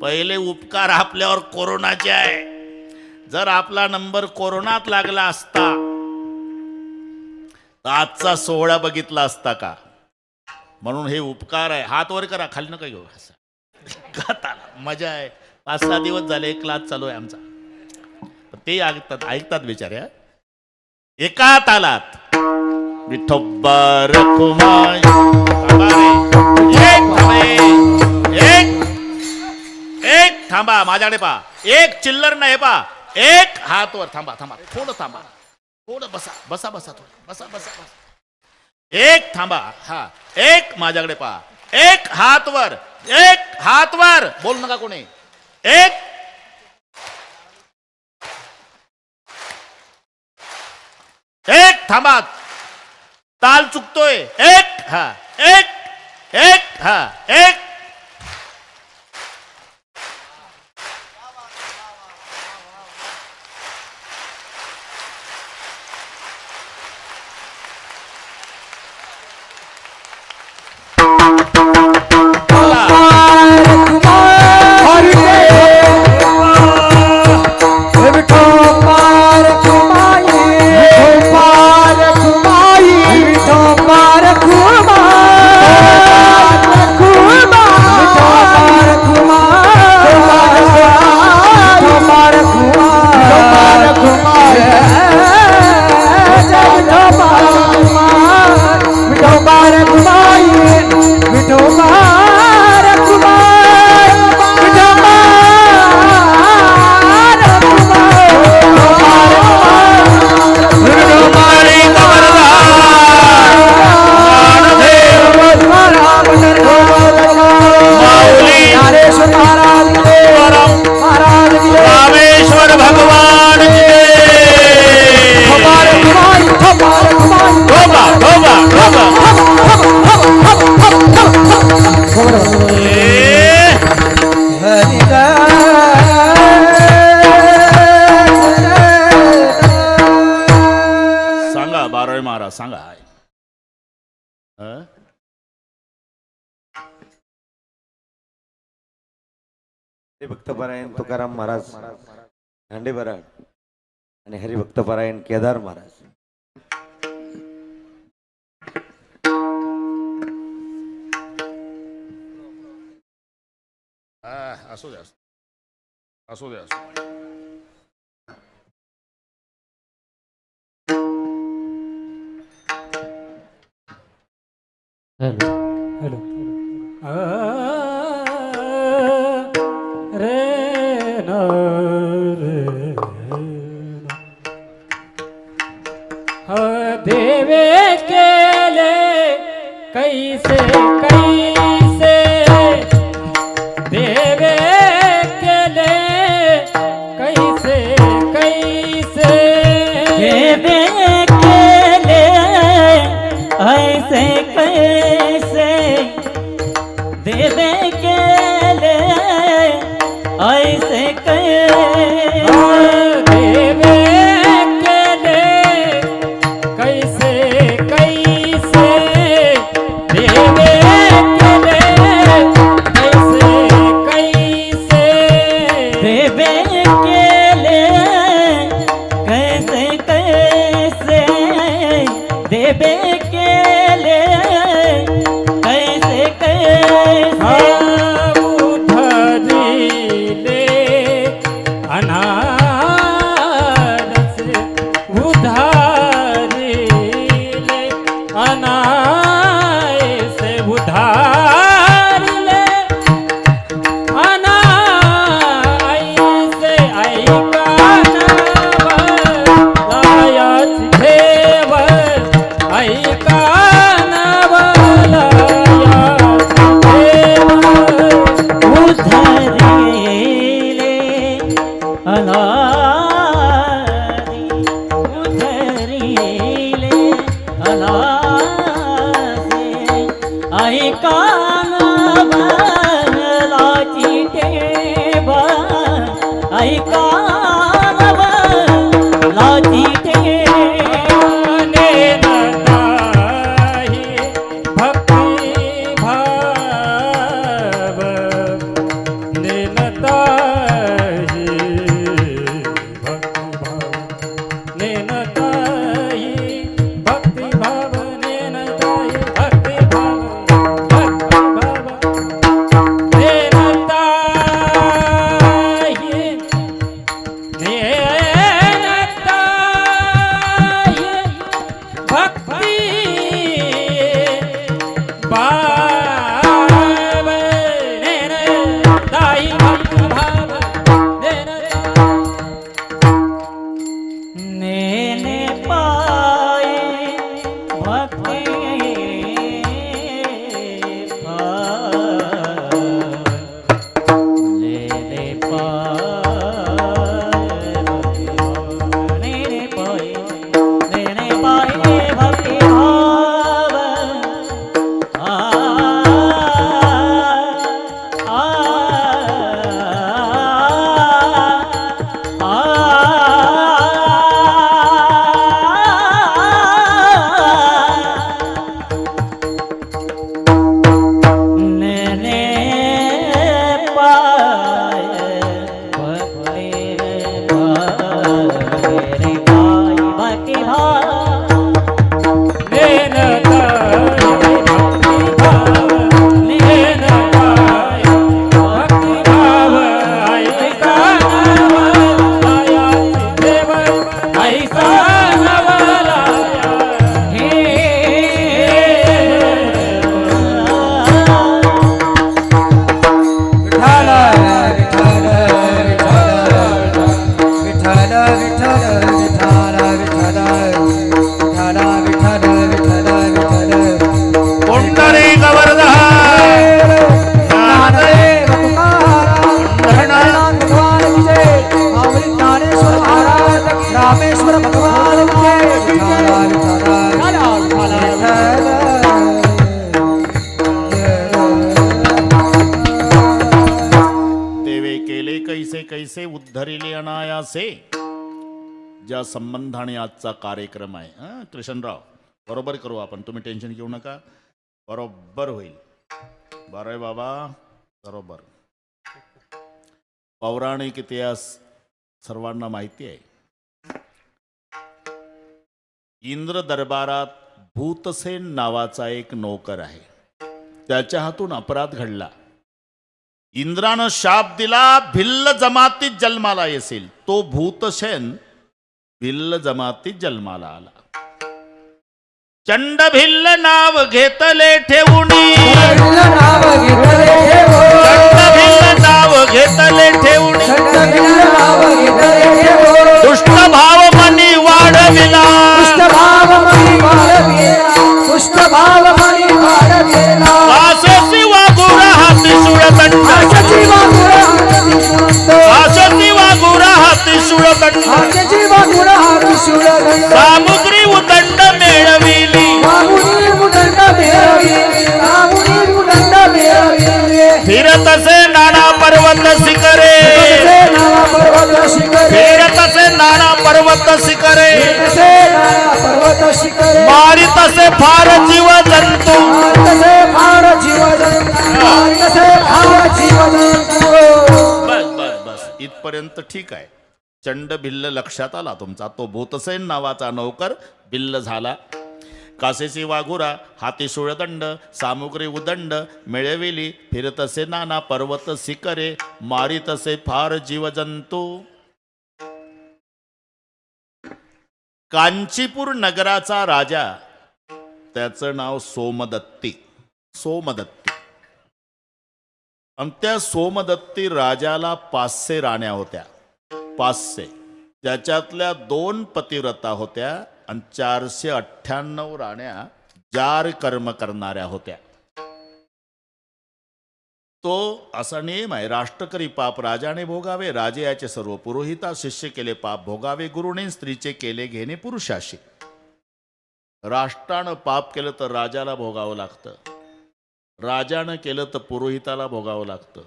पहिले उपकार आपल्यावर कोरोनाचे आहे. जर आपला नंबर कोरोनात लागला असता तर आजचा सोहळा बघितला असता का? म्हणून हे उपकार आहे. हात वर करा, खाली नका घेऊ. मजा आहे. 5-6 दिवस झाले क्लास चालू आहे आमचा. ते ऐकतात बिचारे. एका तालात विठोबा रखुमाई. एक थांबा, माझ्याकडे पहा. एक चिल्लर नाही पहा. एक हात वर. थांबा थोडं थांबा. थोडं बसा थोडं. एक थांबा. हा, एक माझ्याकडे पहा. एक हात वर. एक हात वर. बोल नका कोणी. एक थांबा. ताल चुकतोय. एक हा. एक हरिभक्तपरायण तुकाराम महाराज दांडेबराड आणि हरिभक्तपरायण केदार महाराज. असू द्या असू द्या असू द्या. हॅलो रे न रे देवे केले कैसे कैसे देवे केले कैसे कैसे देवे केले ऐसे कैसे देवे केले ऐसे कैसे देवे केले कैसे कैसे देवे केले कैसे कैसे देवे केले कैसे कैसे देवे केले कैसे कैसे उधरिले अनारस उधारिले अनायस उधारिले अनायस ऐका नवलायाच ठेव ऐका नवलायाच ठेव उधरिले अनारी उधरिले अनासे ऐका नवलाची ठेवा ऐका नवलाची ठेवा नेनताही भक्ती भाव नेनताही भक्ती भाव नेनताही भक्ती भाव नेनताही भक्ती भाव नेनताही नेनताही भक्ती भाव नेनताही भक्ती भाव नेनताही नेने पाए भक्ति लेने पाए भक्ति भाव नेने पाए भक्ति भक्ति भाव नेनताही भक्ती भाव नेनताही भक्ती भाव ऐका नवलायाची ठेव ऐका नवलाया विठ्ठल विठ्ठल विठ्ठल विठ्ठल विठ्ठल विठ्ठल विठ्ठल विठ्ठल कोणतरी गवर्धन ज्ञानदेव तुकाराम भगवान विजय माऊली ज्ञानेश्वर महाराज रामेश्वर भगवान विजय विठ्ठल विठ्ठल देवे केले कैसे कैसे उद्धरिले अनायासे. ज्या संबंधाने आजचा कार्यक्रम आहे कृष्णराव, बरोबर करू आपण, तुम्ही टेन्शन घेऊ नका, बरोबर होईल. बरं आहे बाबा, बरोबर. पौराणिक इतिहास सर्वांना माहिती आहे. इंद्र दरबारात भूतसेन नावाचा एक नौकर आहे. त्याच्या हातून अपराध घडला. इंद्रानं शाप दिला, भिल्ल जमातीत जन्माला येशील. तो भूतसेन भिल्ल जमातीत जन्माला आला. चंड भिल्ल नाव घेतले ठेवूनी, भिल्ल नाव घेतले ठेवून, चंड भिल्ल नाव घेतले ठेवूनी, भिल्ल नाव घेतले ठेवून, दुष्ट भाव मनी वाढविला, दुष्ट भाव मनी वाढविला, दुष्ट भाव मनी वाढविला, आससी वाघुरा हाती सुळदंड, आजची वाघुरा हाती सुळदंड, आससी वाघुरा हाती सुळदंड, आजची वाघुरा हाती सुळदंड, सामुद्री उदंड मेळविली, वाघुरी उदंड मेळविली, वाघुरी उदंड मेळविली, फिरतसे नाना पर्वत शिखरे, तसे नाना पर्वत शिखरे, फिरतसे नाना पर्वत शिखरे, तसे नाना पर्वत शिखरे, मारितसे फार जीव जंतू. तसे फार जीव जंतू, तसे फार जीव जंतू. बस बस बस इथपर्यंत ठीक आहे. चंड भिल्ल लक्षात आला तुमचा. तो भूतसेन नावाचा नौकर भिल्ल झाला. कासेची वाघुरा हाती सुळदंड, सामुग्री उदंड मिळविली, फिरतसे नाना पर्वत शिखरे, मारितसे फार जीवजंतू. कांचीपूर नगराचा राजा, त्याचं नाव सोमदत्ती. सोमदत्ती. आणि त्या सोमदत्ती राजाला 500 राण्या होत्या. 500. त्याच्यातल्या 2 पतिव्रता होत्या आणि 498 राण्या जार कर्म करणाऱ्या होत्या. तो असा नियम आहे, राष्ट्रकरी पाप राजाने भोगावे, राजे याचे सर्व पुरोहिता, शिष्य केले पाप भोगावे गुरुने, स्त्रीचे केले घेणे पुरुषाशी. राष्ट्रानं पाप केलं तर राजाला भोगावं लागतं, राजानं केलं तर पुरोहिताला भोगावं लागतं,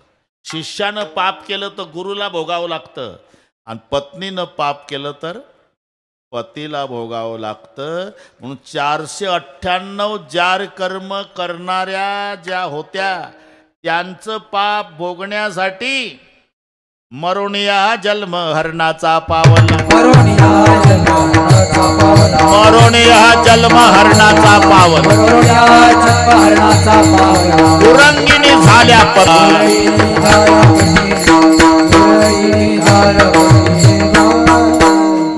शिष्यानं पाप केलं तर गुरुला भोगावं लागतं, आणि पत्नीनं पाप केलं तर पतीला भोगावं लागतं. म्हणून 498 जार कर्म करणाऱ्या ज्या होत्या त्यांचं पाप भोगण्यासाठी मरुनिया जन्म हरणाचा पावला, मरोनिया जन्म पावला, मरुनिया जन्म हरणाचा पावला, मरोनिया जन्म हरणाचा पावला, उरंगिनी झाल्या पती.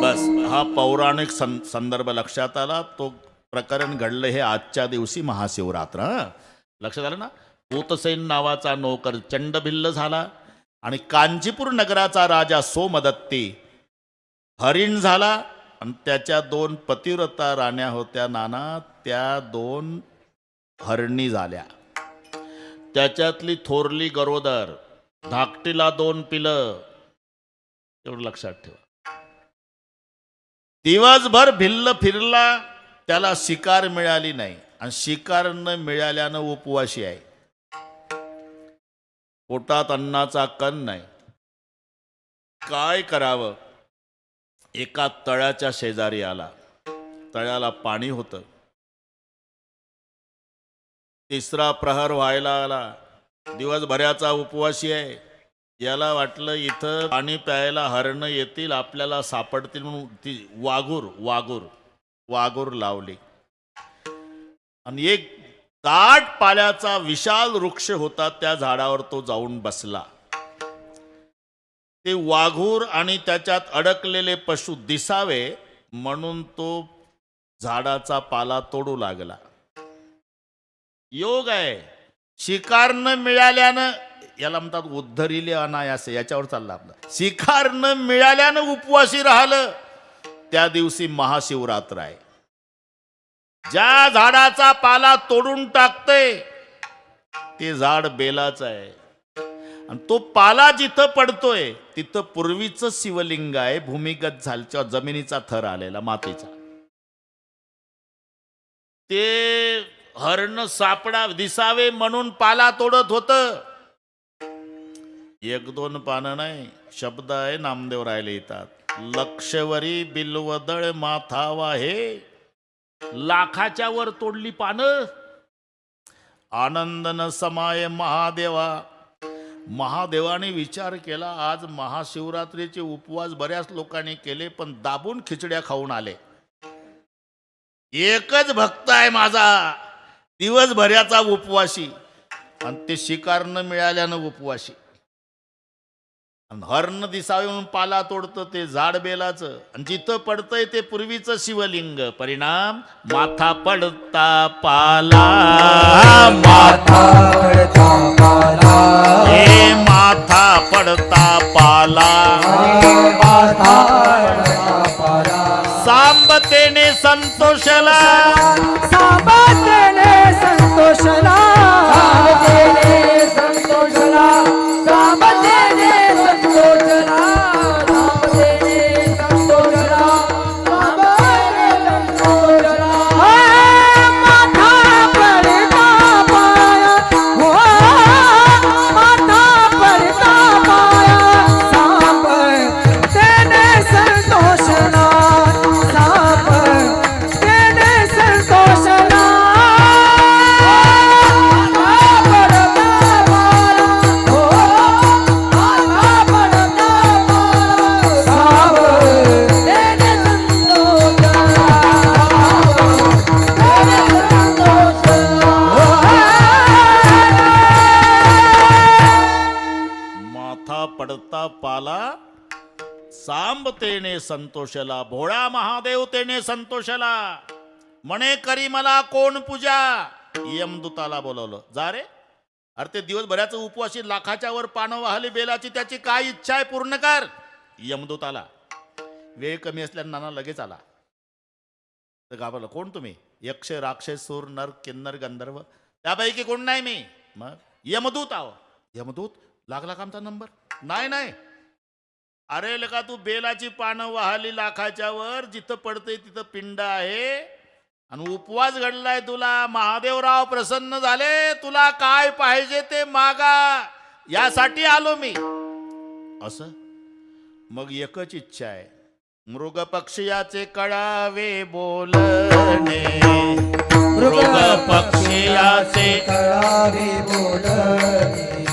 बस हा पौराणिक संदर्भ लक्षात आला. तो प्रकरण घडलं हे आजच्या दिवशी महाशिवरात्र. लक्षात आलं ना. भूतसेन नावाचा नौकर चंडभिल्ल झाला आणि कांचीपूर नगराचा राजा सोमदत्ती हरिण झाला. आणि त्याच्या 2 पतिव्रता राण्या होत्या नाना, त्या 2 हरणी झाल्या. त्याच्यातली थोरली गरोदर, धाकटीला 2 पिलं. एवढं लक्षात ठेवा. दिवसभर भिल्ल फिरला, त्याला शिकार मिळाली नाही, आणि शिकार न मिळाल्यानं उपवाशी आहे. पोटात अन्नाचा कण नाही. काय करावं. एका तळ्याच्या शेजारी आला. तळ्याला पाणी होतं. 3रा प्रहर व्हायला आला. दिवसभराचा उपवासी आहे. याला वाटलं इथं पाणी प्यायला हरणं येतील, आपल्याला सापडतील, म्हणून ती वाघूर लावली. आणि एक दाट पाल्याचा विशाल वृक्ष होता, त्या झाडावर तो जाऊन बसला. ते वाघूर आणि त्याच्यात अडकलेले पशु दिसावे म्हणून तो झाडाचा पाला तोडू लागला. योग आहे. शिकार न मिळाल्यानं, याला म्हणतात उद्धरिले अनायासे, याच्यावर चालला आपला. शिकार न मिळाल्यानं उपवासी राहिलं, त्या दिवशी महाशिवरात्र आहे. ज्या झाडाचा पाला तोडून टाकते ते झाड बेलाच आहे. आणि तो पाला जिथं पडतोय तिथं पूर्वीचं शिवलिंग आहे, भूमिगत झालच्या जमिनीचा थर आलेला मातीचा. ते हरण सापडा दिसावे म्हणून पाला तोडत होतं. 1-2 पानं नाही, शब्द आहे. नामदेव राहिले येतात. लक्षवरी बिल्वदळ माथावा हे, लाखाच्या वर तोडली पानं. आनंदन समाय महादेवा, महादेवाने विचार केला, आज महाशिवरात्रीचे उपवास बऱ्याच लोकांनी केले, पण दाबून खिचड्या खाऊन आले. एकच भक्त आहे माझा दिवसभराचा उपवासी, आणि ते शिकार न मिळाल्यानं उपवासी. आणि हरण दिसावे म्हणून पाला तोडतं ते झाड बेलाचं, आणि जिथं पडतंय ते पूर्वीचं शिवलिंग. परिणाम माथा पडता पाला, माथा पडता पाला, हे माथा पडता पाला, माथा पडता पाला, सांबतेने संतोषला, सांबतेने संतोषला, सांबतेने संतोषला, सांबतेने संतोषला, सांबतेने संतोषला, सांबतेने संतोषला. माथा पडता पाया, हो माथा पडता पाया, सांबतेने संतोषला, सांबतेने संतोषला. माथा पडता पाला, सांबतेने संतोषला. भोळा महादेव तेने संतोषला. म्हणे करी मला कोण पूजा. यमदूताला बोलवलं, जा रे. अरे ते दिवसभराचं उपवासी, लाखाच्या वर पानं वाहली बेलाची, त्याची काय इच्छा आहे पूर्ण कर. यमदूत आला. वेळ कमी असल्याने नाना लगेच आला. तर घाबरलं, कोण तुम्ही? यक्ष राक्षस सूर नर किन्नर गंधर्व, त्यापैकी कोण नाही मी. मग यमदूत आहो. यमदूत, लागला का आमचा नंबर? नाही नाही. अरे लका तू बेलाची पानं वाहली लाखाच्या वर, जिथं पडतंय तिथं पिंड आहे, आणि उपवास घडलाय तुला. महादेवराव प्रसन्न झाले, तुला काय पाहिजे ते मागा, यासाठी आलो मी. असं मग एकच इच्छा आहे, मृग पक्षियाचे कळावे बोलणे, मृग पक्षियाचे कळावे बोलणे,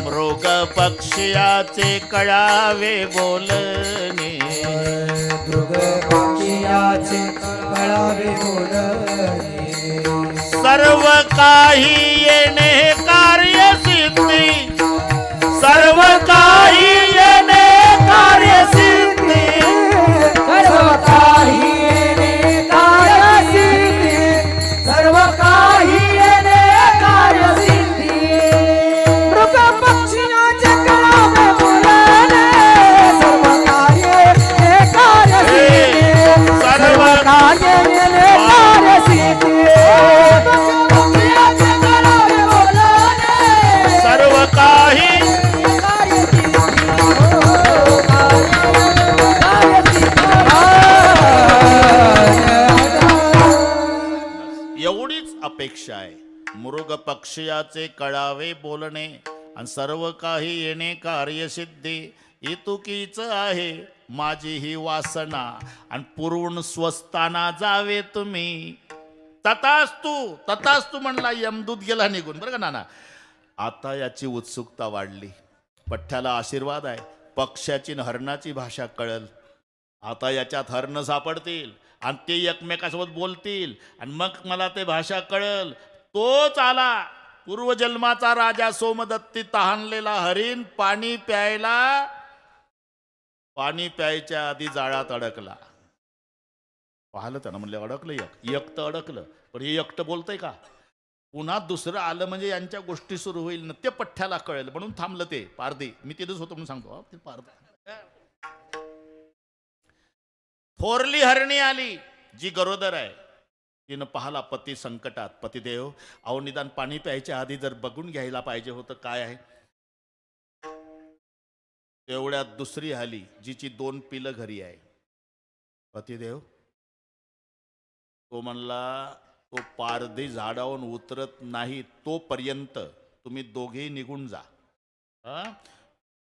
मृग पक्षियाचे कळावे बोलणे, मृग पक्षियाचे कळावे बोलणे. सर्व काही येणे कार्य सिद्धी, सर्व काही येणे कार्य सिद्धी, सर्व काही येणे कार्यसिद्धी, सर्व काही येणे कार्यसिद्धी. मृग पक्षियाचे कळावे बोलणे, सर्व कार्य येणे कार्यसिद्धी, सर्व कार्य येणे कार्यसिद्धी. पक्षियाचे कळावे बोलणे, सर्व काही. एवढीच अपेक्षा आहे. मृग पक्षियाचे कळावे बोलणे आणि सर्व काही येणे कार्यसिद्धी. इतुकीच आहे माझी ही वासना, आणि पुरवून स्वस्ताना जावे तुम्ही. तथास्तु म्हणला. यमदूत गेला निघून. बरं का नाना, आता याची उत्सुकता वाढली. पठ्ठ्याला आशीर्वाद आहे, पक्ष्याची न हरणाची भाषा कळल. आता याच्यात हरण सापडतील आणि ते एकमेकासोबत बोलतील, आणि मग मला ते भाषा कळल. तोच आला पूर्वजन्माचा राजा सोमदत्ती तहानलेला हरीण. पाणी प्यायच्या आधी जाळात अडकला. पाहिलं त्यानं, म्हणलं अडकलं. एकटं अडकलं, पण हे एकटं बोलतंय का? पुन्हा दुसरं आलं म्हणजे यांच्या गोष्टी सुरू होईल ना. ते पठ्ठ्याला कळेल म्हणून थांबलं ते पारधी. मी तिथंच होतो म्हणून सांगतो. ते पारधी. थोरली हरणी आली, जी गरोदर आहे. तिनं पाहला पती संकटात. पतिदेव, अहो निदान पाणी प्यायच्या आधी जर बघून घ्यायला पाहिजे होतं काय आहे. तेवढ्यात दुसरी आली, जिची 2 पिलं घरी आहे. पतिदेव, तो म्हणला, तो पारधी झाडावरून उतरत नाही तोपर्यंत तुम्ही दोघेही निघून जा.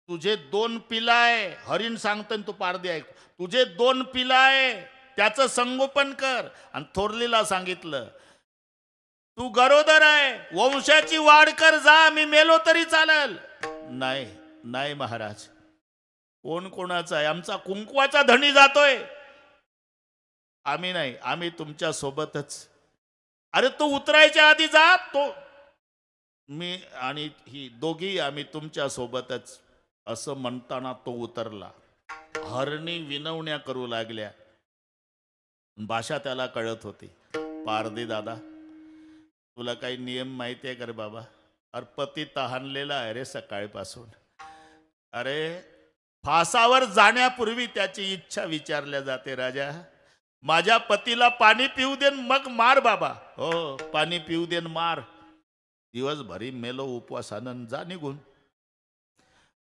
तुझे 2 पिलं आहे. हरिण सांगतं, तू पारधी ऐक. तुझे 2 पिलं आहे, त्याचं संगोपन कर. आणि थोरलीला सांगितलं, तू गरोदर आहे, वंशाची वाढ कर. जा, मी मेलो तरी चालेल, नाही नाही महाराज, कोण कोणाचा आहे? आमचा कुंकवाचा धणी जातोय. आम्ही नाही, आम्ही तुमच्या सोबतच. अरे तो उतरायच्या आधी जा, तो मी आणि ही दोघी आम्ही तुमच्या सोबतच. असं म्हणताना तो उतरला. हरणी विनवण्या करू लागल्या. भाषा त्याला कळत होती. पारधी दादा, तुला काही नियम माहिती आहे का रे बाबा? अरे पती तहानलेला आहे रे सकाळपासून. अरे फासावर जाण्यापूर्वी त्याची इच्छा विचारल्या जाते. राजा, माझ्या पतीला पाणी पिऊ देन मग मार बाबा. हो, पाणी पिऊ देन मार. दिवसभरी मेलो उपवासानं, जा निघून.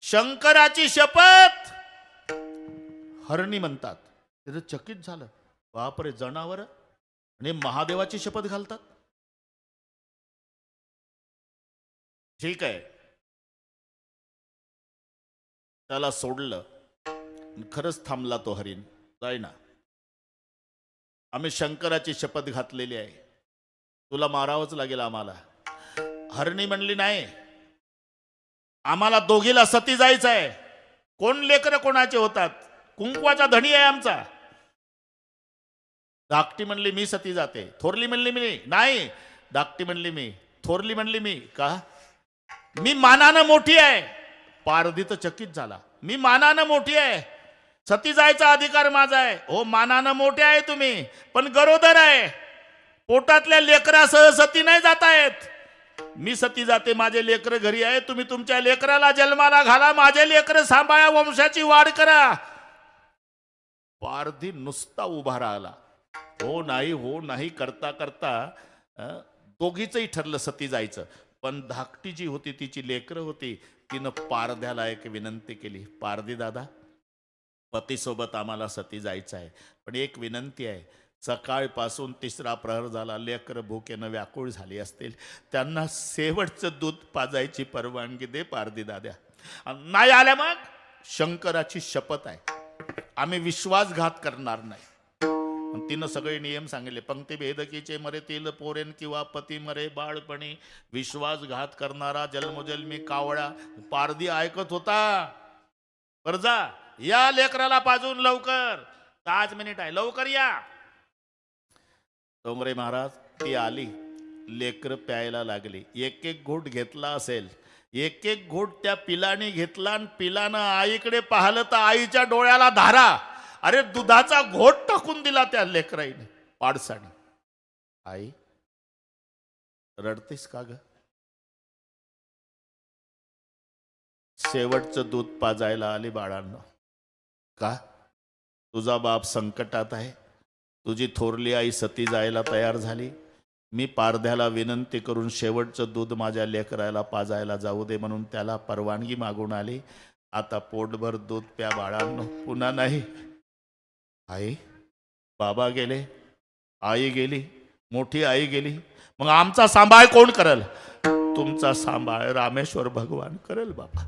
शंकराची शपथ, हरणी म्हणतात. त्याचं चकित झालं. बापरे, जनावर आणि महादेवाची शपथ घालतात. ठीक आहे, त्याला सोडलं. खरंच थांबला तो हरिण. जाईना, आम्ही शंकराची शपथ घातलेली आहे, तुला मारावंच लागेल आम्हाला. हरणी म्हणली नाही, आम्हाला दोघीला सती जायचं आहे. कोण लेकर कोणाचे होतात? कुंकवाचा धणी आहे आमचा. धाकटी म्हणली मी सती जाते. थोरली म्हणली मी नाही. धाकटी म्हणली मी. थोरली म्हणली मी. का? मी मानानं मोठी आहे. पारधी तर चकित झाला. मी मानानं मोठी आहे, सती जायचा अधिकार माझा आहे. हो, मानानं मोठे आहे तुम्ही, पण गरोदर आहे. पोटातल्या लेकरासह सती नाही जातायत. मी सती जाते, माझे लेकर घरी आहे. तुम्ही तुमच्या लेकराला जन्माला घाला, माझे लेकर सांभाळा, वंशाची वाढ करा. पारधी नुसता उभा राहिला. हो नाही, हो नाही करता करता दोघीचंही ठरलं सती जायचं. पण धाकटी जी होती, तिची लेकरं होती, तिनं पारध्याला एक विनंती केली. पारधी दादा, पतीसोबत आम्हाला सती जायचं आहे, पण एक विनंती आहे. सकाळपासून तिसरा प्रहर झाला, लेकरं भुकेनं व्याकुळ झाली असतील, त्यांना शेवटचं दूध पाजायची परवानगी दे पारधी दाद्या. नाही आल्या मग शंकराची शपथ आहे, आम्ही विश्वासघात करणार नाही. तिनं सगळे नियम सांगितले. पंक्ती भेदकीचे मरेतील पोरेन किंवा पती मरे बाळपणी, विश्वासघात करणारा जन्मोजन्मी कावळा. पारधी ऐकत होता. परजा, या लेकराला पाजून लवकर, 5 मिनिट आहे, लवकर या. डोंगरे महाराज, ती आली. लेकर प्यायला लागली. एक एक घोट घेतला असेल, एक एक घोट त्या पिलाने घेतला. आणि पिलानं आईकडे पाहिलं तर आईच्या डोळ्याला धारा. अरे दुधाचा घोट टाकून दिला त्या लेकराईने, पाडसाने. आई, रडतेस का ग? शेवटचं दूध पाजायला आली बाळांनो. का? तुझा बाप संकटात आहे, तुझी थोरली आई सती जायला तयार झाली. मी पारध्याला विनंती करून शेवटचं दूध माझ्या लेकराला पाजायला जाऊ दे म्हणून त्याला परवानगी मागून आली. आता पोटभर दूध प्या बाळांनो, पुन्हा नाही. आई, बाबा गेले, आई गेली, मोठी आई गेली, मग आमचा सांभाळ कोण करल? तुमचा सांभाळ रामेश्वर भगवान करेल बाबा.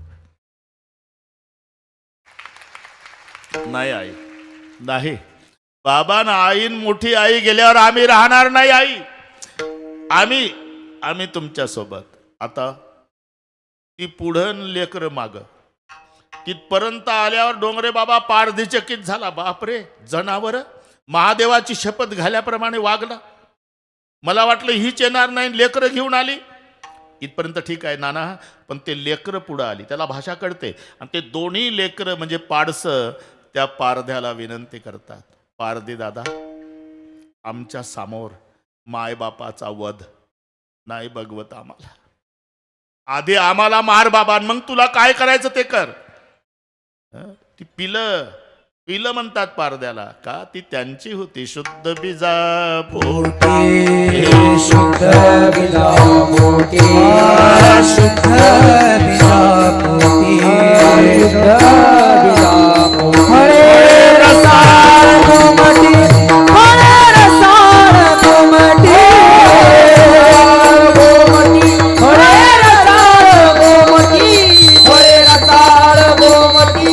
नाही आई, नाही. बाबा ना आईन मोठी आई गेल्यावर आम्ही राहणार नाही आई. आम्ही तुमच्या सोबत. आता ती पुढं लेकर माग. तिथपर्यंत आल्यावर डोंगरे बाबा पारधीचकित झाला. बापरे, जनावर महादेवाची शपथ घाल्याप्रमाणे वागला. मला वाटलं हीच येणार नाही, लेकरं घेऊन आली. इथपर्यंत ठीक आहे नाना, पण ते लेकरं पुढं आली. त्याला भाषा कळते. आणि ते दोन्ही लेकरं म्हणजे पाडसं त्या पारध्याला विनंती करतात. पारधी दादा, आमच्या समोर मायबापाचा वध नाही बघवत आम्हाला. आधी आम्हाला मार बाबा, मग तुला काय करायचं ते कर. ती पिलं म्हणतात पारद्याला. का? ती त्यांची होती. शुद्ध बीजा पोटी, शुद्ध बीजा पोटी, शुद्ध बीजा पोटी, शुद्ध बीजा पोटी. हरे रसाळ कोमटी, हरे रसाळ कोमटी, गोमटी, हरे रसाळ गोमटी, हरे रसाळ गोमटी,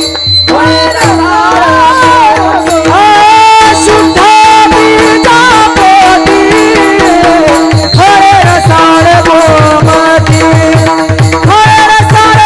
हरे रसाळ शुद्ध बीजा पोटी, हरे रसाळ गोमटी, हरे रसाळ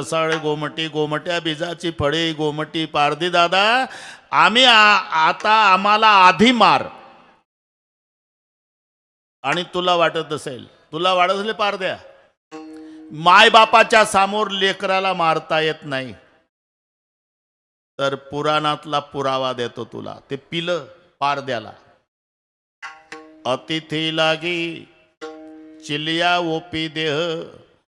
रसाळ गोमटी गोमट्या बीजाची फळे गोमटी पारधी दादा आम्ही आता आम्हाला आधी मार. आणि तुला वाटत असेल पारद्या मायबापाच्या समोर लेकराला मारता येत नाही, तर पुराणातला पुरावा देतो तुला. ते पिलं पारद्याला. अतिथी लागी चिलिया ओपी देह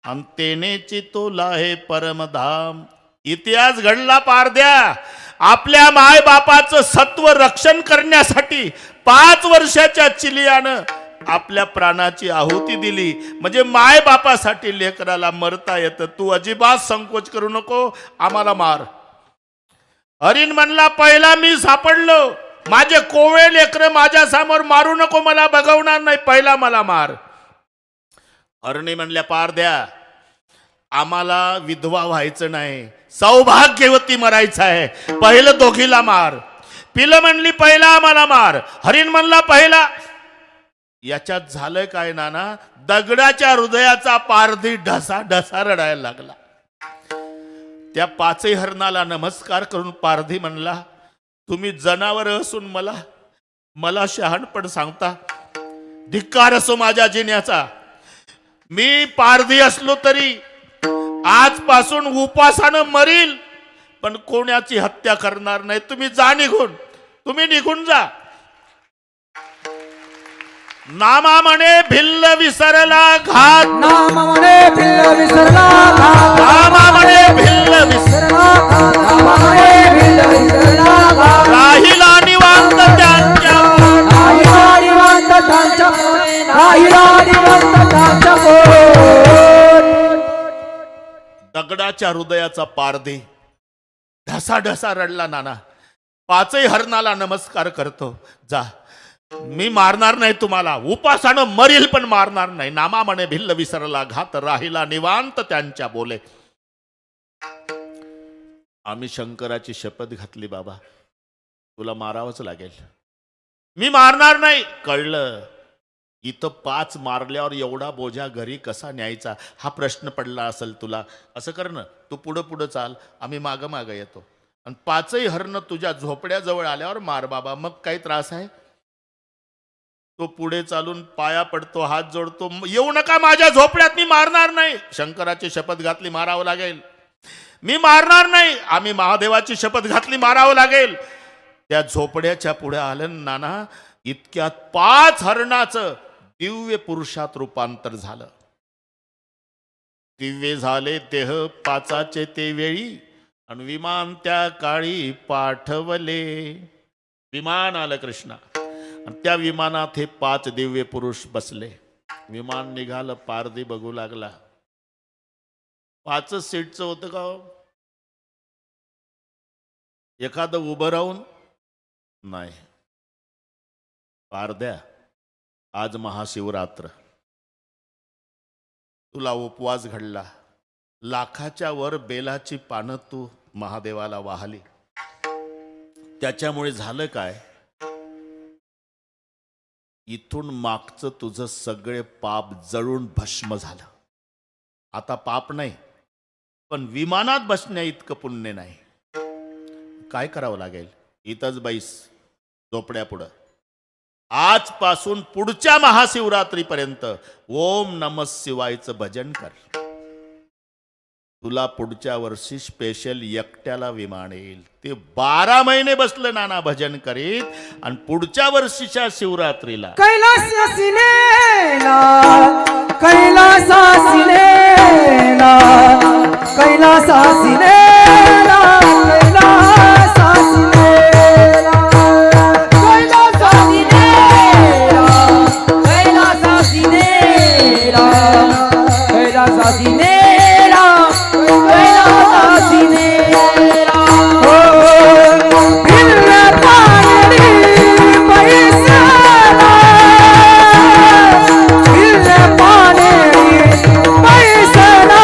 अंतेने चितोला हे परमधाम. इतिहास घडला पारद्या. आपल्या मायबापाचं सत्व रक्षण करण्यासाठी 5 वर्षाच्या चिलियानं आपल्या प्राणाची आहुती दिली. म्हणजे मायबापासाठी लेकराला मरता येतं. तू अजिबात संकोच करू नको, आम्हाला मार. हरीण म्हणला पहिला मी सापडलो, माझे कोवळे लेकर माझ्या समोर मारू नको, मला बघवणार नाही, पहिला मला मार. हरणी म्हणल्या पारद्या आम्हाला विधवा व्हायचं नाही, सौभाग्यवती मरायचं आहे, पहिलं दोघीला मार. पिलं म्हणली पहिला आम्हाला मार. हरीण म्हणला पहिला. याच्यात झालं काय नाना, दगडाच्या हृदयाचा पारधी ढसा ढसा रडायला लागला. त्या 5 हरणाला नमस्कार करून पारधी म्हणला तुम्ही जनावर असून मला शहाणपण सांगता. धिक्कार असो माझ्या जिन्याचा. मी पारधी असलो तरी आजपासून उपासानं मरील, पण कोणाची हत्या करणार नाही. तुम्ही जा निघून, तुम्ही निघून जा. नामा म्हणे भिल्ल विसरला घात, नाम म्हणे भिल्ल विसरला घात, नामा म्हणे भिल्ल विसरला घात, नाम म्हणे भिल्ल विसरला घात. राहिला निवांत त्यांच्या, राहिला निवांत त्यांच्या पोटी, राहिला निवांत त्यांच्या पोटी. दगडाच्या हृदयाचा पारधी ढसा ढसा रडला नाना. 5 हरणाला नमस्कार करतो. जा, मी मारणार नाही तुम्हाला, उपासानं मरील पण मारणार नाही. नामा म्हणे भिल्ल विसरला घात, राहिला निवांत त्यांच्या बोले. आम्ही शंकराची शपथ घातली बाबा, तुला मारावंच लागेल. मी मारणार नाही. कळलं, इथं 5 मारल्यावर एवढा बोजा घरी कसा न्यायचा हा प्रश्न पडला असेल तुला. असं कर ना, तू पुढं पुढं चाल, आम्ही मागं मागं येतो. आणि 5 हरणं तुझ्या झोपड्याजवळ आल्यावर मार बाबा, मग काही त्रास आहे. तो पुढे चालून पाया पडतो, हात जोडतो. येऊ नका माझ्या झोपड्यात, मी मारणार नाही. शंकराची शपथ घातली, मारावं लागेल. मी मारणार नाही. आम्ही महादेवाची शपथ घातली, मारावं लागेल. त्या झोपड्याच्या पुढे आलं नाना. इतक्यात 5 हरणाचं दिव्य पुरुषात रूपांतर झालं. दिव्य झाले देह 5चे ते वेळी, आणि विमान त्या काळी पाठवले. विमान आलं कृष्णा, आणि त्या विमानात हे 5 दिव्य पुरुष बसले. विमान निघालं, पारधी बघू लागला. 5च सीटचं होतं का हो? एखादं उभं राहून नाही. पारद्या आज महाशिवरात्र, तुला उपवास घडला. लाखाच्या वर बेलाची पानं तू महादेवाला वाहली. त्याच्यामुळे झालं काय, इथून मागचं तुझं सगळे पाप जळून भस्म झालं. आता पाप नाही, पण विमानात बसण्या इतकं पुण्य नाही. काय करावं लागेल, इथंच बैस झोपड्या पुढं. आजपासून पुढच्या महाशिवरात्रीपर्यंत ओम नमः शिवायचं भजन कर. तुला पुढच्या वर्षी स्पेशल एकट्याला विमान येईल. ते 12 महिने बसलं नाना भजन करीत, आणि पुढच्या वर्षीच्या शिवरात्रीला कैलासासिनेला, कैलासासिनेला, कैलासासिनेला, कैलासासिनेला, कैलासासिनेला, कैलासासिनेला, कैलासासिनेला, कैलासासिनेला. हो भिल्ल पाणी पैसाला, भिल्ल पाणी पैसाला,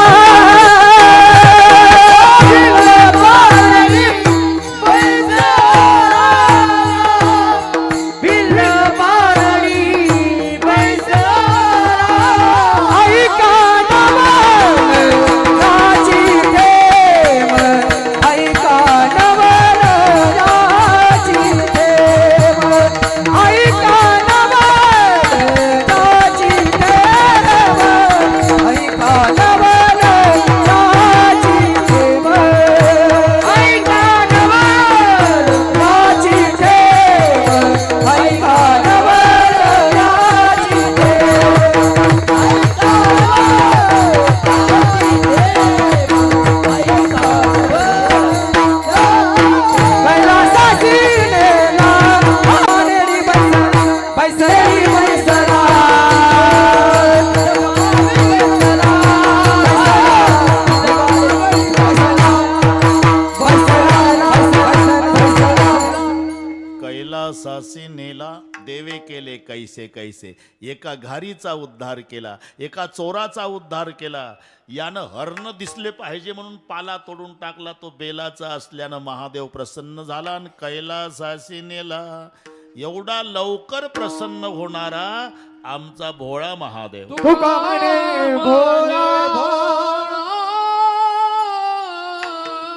कैसे कैसे. एका घारीचा उद्धार केला, एका चोराचा उद्धार केला. यानं हरण दिसले पाहिजे म्हणून पाला तोडून टाकला. तो बेलाचा असल्यानं महादेव प्रसन्न झाला आणि कैलासाशी नेला. एवढा लवकर प्रसन्न होणारा आमचा भोळा महादेव. तुका म्हणे भोला भोला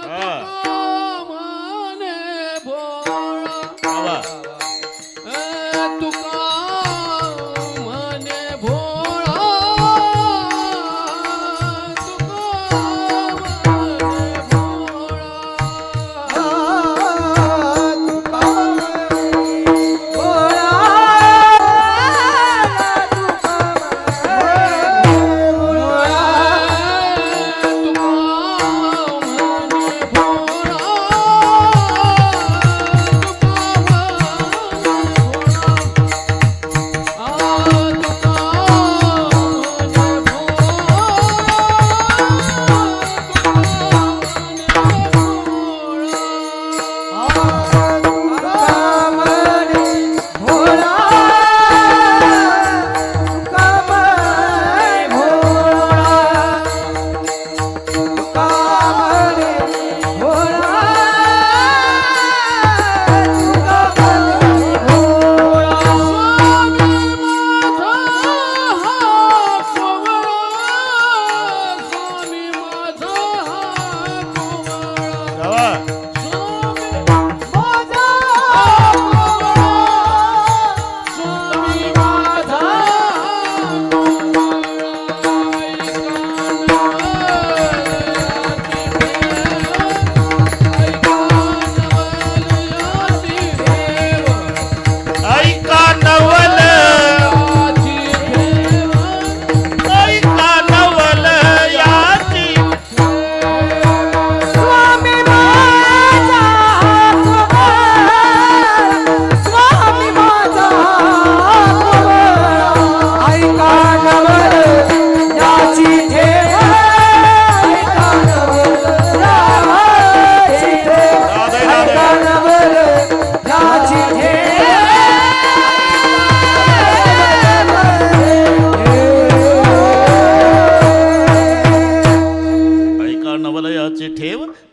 हा. म्हणे भोळा वा. तुका म्हणे भोळा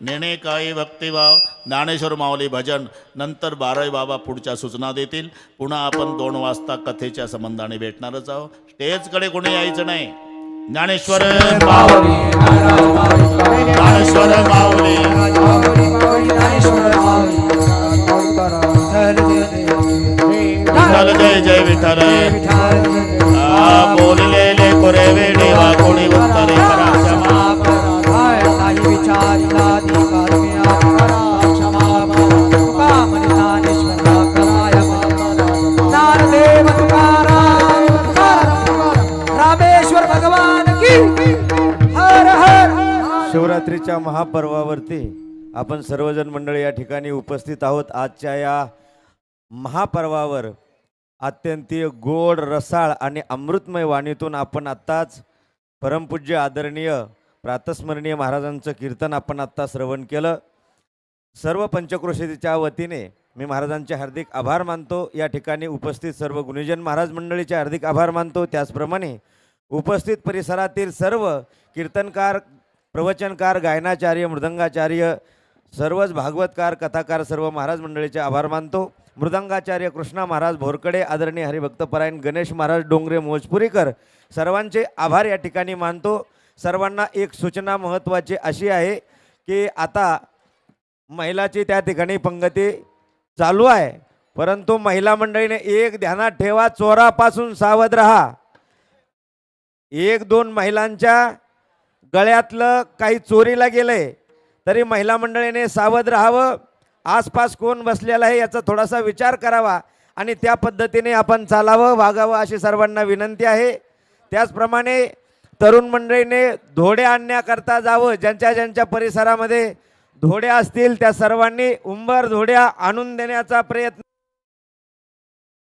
नेणे काय भक्तिभाव. ज्ञानेश्वर माऊली भजन. नंतर बाराई बाबा पुढच्या सूचना देतील. पुन्हा आपण 2 वाजता कथेच्या संबंधाने भेटणारच आहोत. स्टेजकडे कोणी यायचं नाही. ज्ञानेश्वर माऊली, ज्ञानेश्वर माऊली. विठ्ठल जय जय विठ्ठल. बोललेले पुरेवे देवा कोणी उत्तरे करा क्षमा. रामेश्वर भगवान की हर हर. शिवरात्रीच्या महापर्वावरती आपण सर्वजण मंडळी या ठिकाणी उपस्थित आहोत. आजच्या या महापर्वावर अत्यंतीय गोड रसाळ आणि अमृतमय वाणीतून आपण आत्ताच परमपूज्य आदरणीय प्रातस्मरणीय महाराजांचं कीर्तन आपण आत्ता श्रवण केलं. सर्व पंचक्रोशीच्या वतीने मी महाराजांचे हार्दिक आभार मानतो. या ठिकाणी उपस्थित सर्व गुणीजन महाराज मंडळीचे हार्दिक आभार मानतो. त्याचप्रमाणे उपस्थित परिसरातील सर्व कीर्तनकार, प्रवचनकार, गायनाचार्य, मृदंगाचार्य, सर्वच भागवतकार, कथाकार, सर्व महाराज मंडळीचे आभार मानतो. मृदंगाचार्य कृष्णा महाराज भोरकडे, आदरणीय हरिभक्तपरायण गणेश महाराज डोंगरे मोजपुरीकर, सर्वांचे आभार या ठिकाणी मानतो. सर्वांना एक सूचना महत्त्वाची अशी आहे की आता महिलाची त्या ठिकाणी पंगती चालू आहे, परंतु महिला मंडळीने एक ध्यानात ठेवा, चोरापासून सावध राहा. 1-2 महिलांच्या गळ्यातलं काही चोरीला गेलंय तरी महिला मंडळीने सावध राहावं. आसपास कोण बसलेला आहे याचा थोडासा विचार करावा आणि त्या पद्धतीने आपण चालावं, वागावं अशी सर्वांना विनंती आहे. त्याचप्रमाणे तरुण मंडळीने धोड्या आणण्याकरता जावं. ज्यांच्या ज्यांच्या परिसरामध्ये धोड्या असतील त्या सर्वांनी उंबर धोड्या आणून देण्याचा प्रयत्न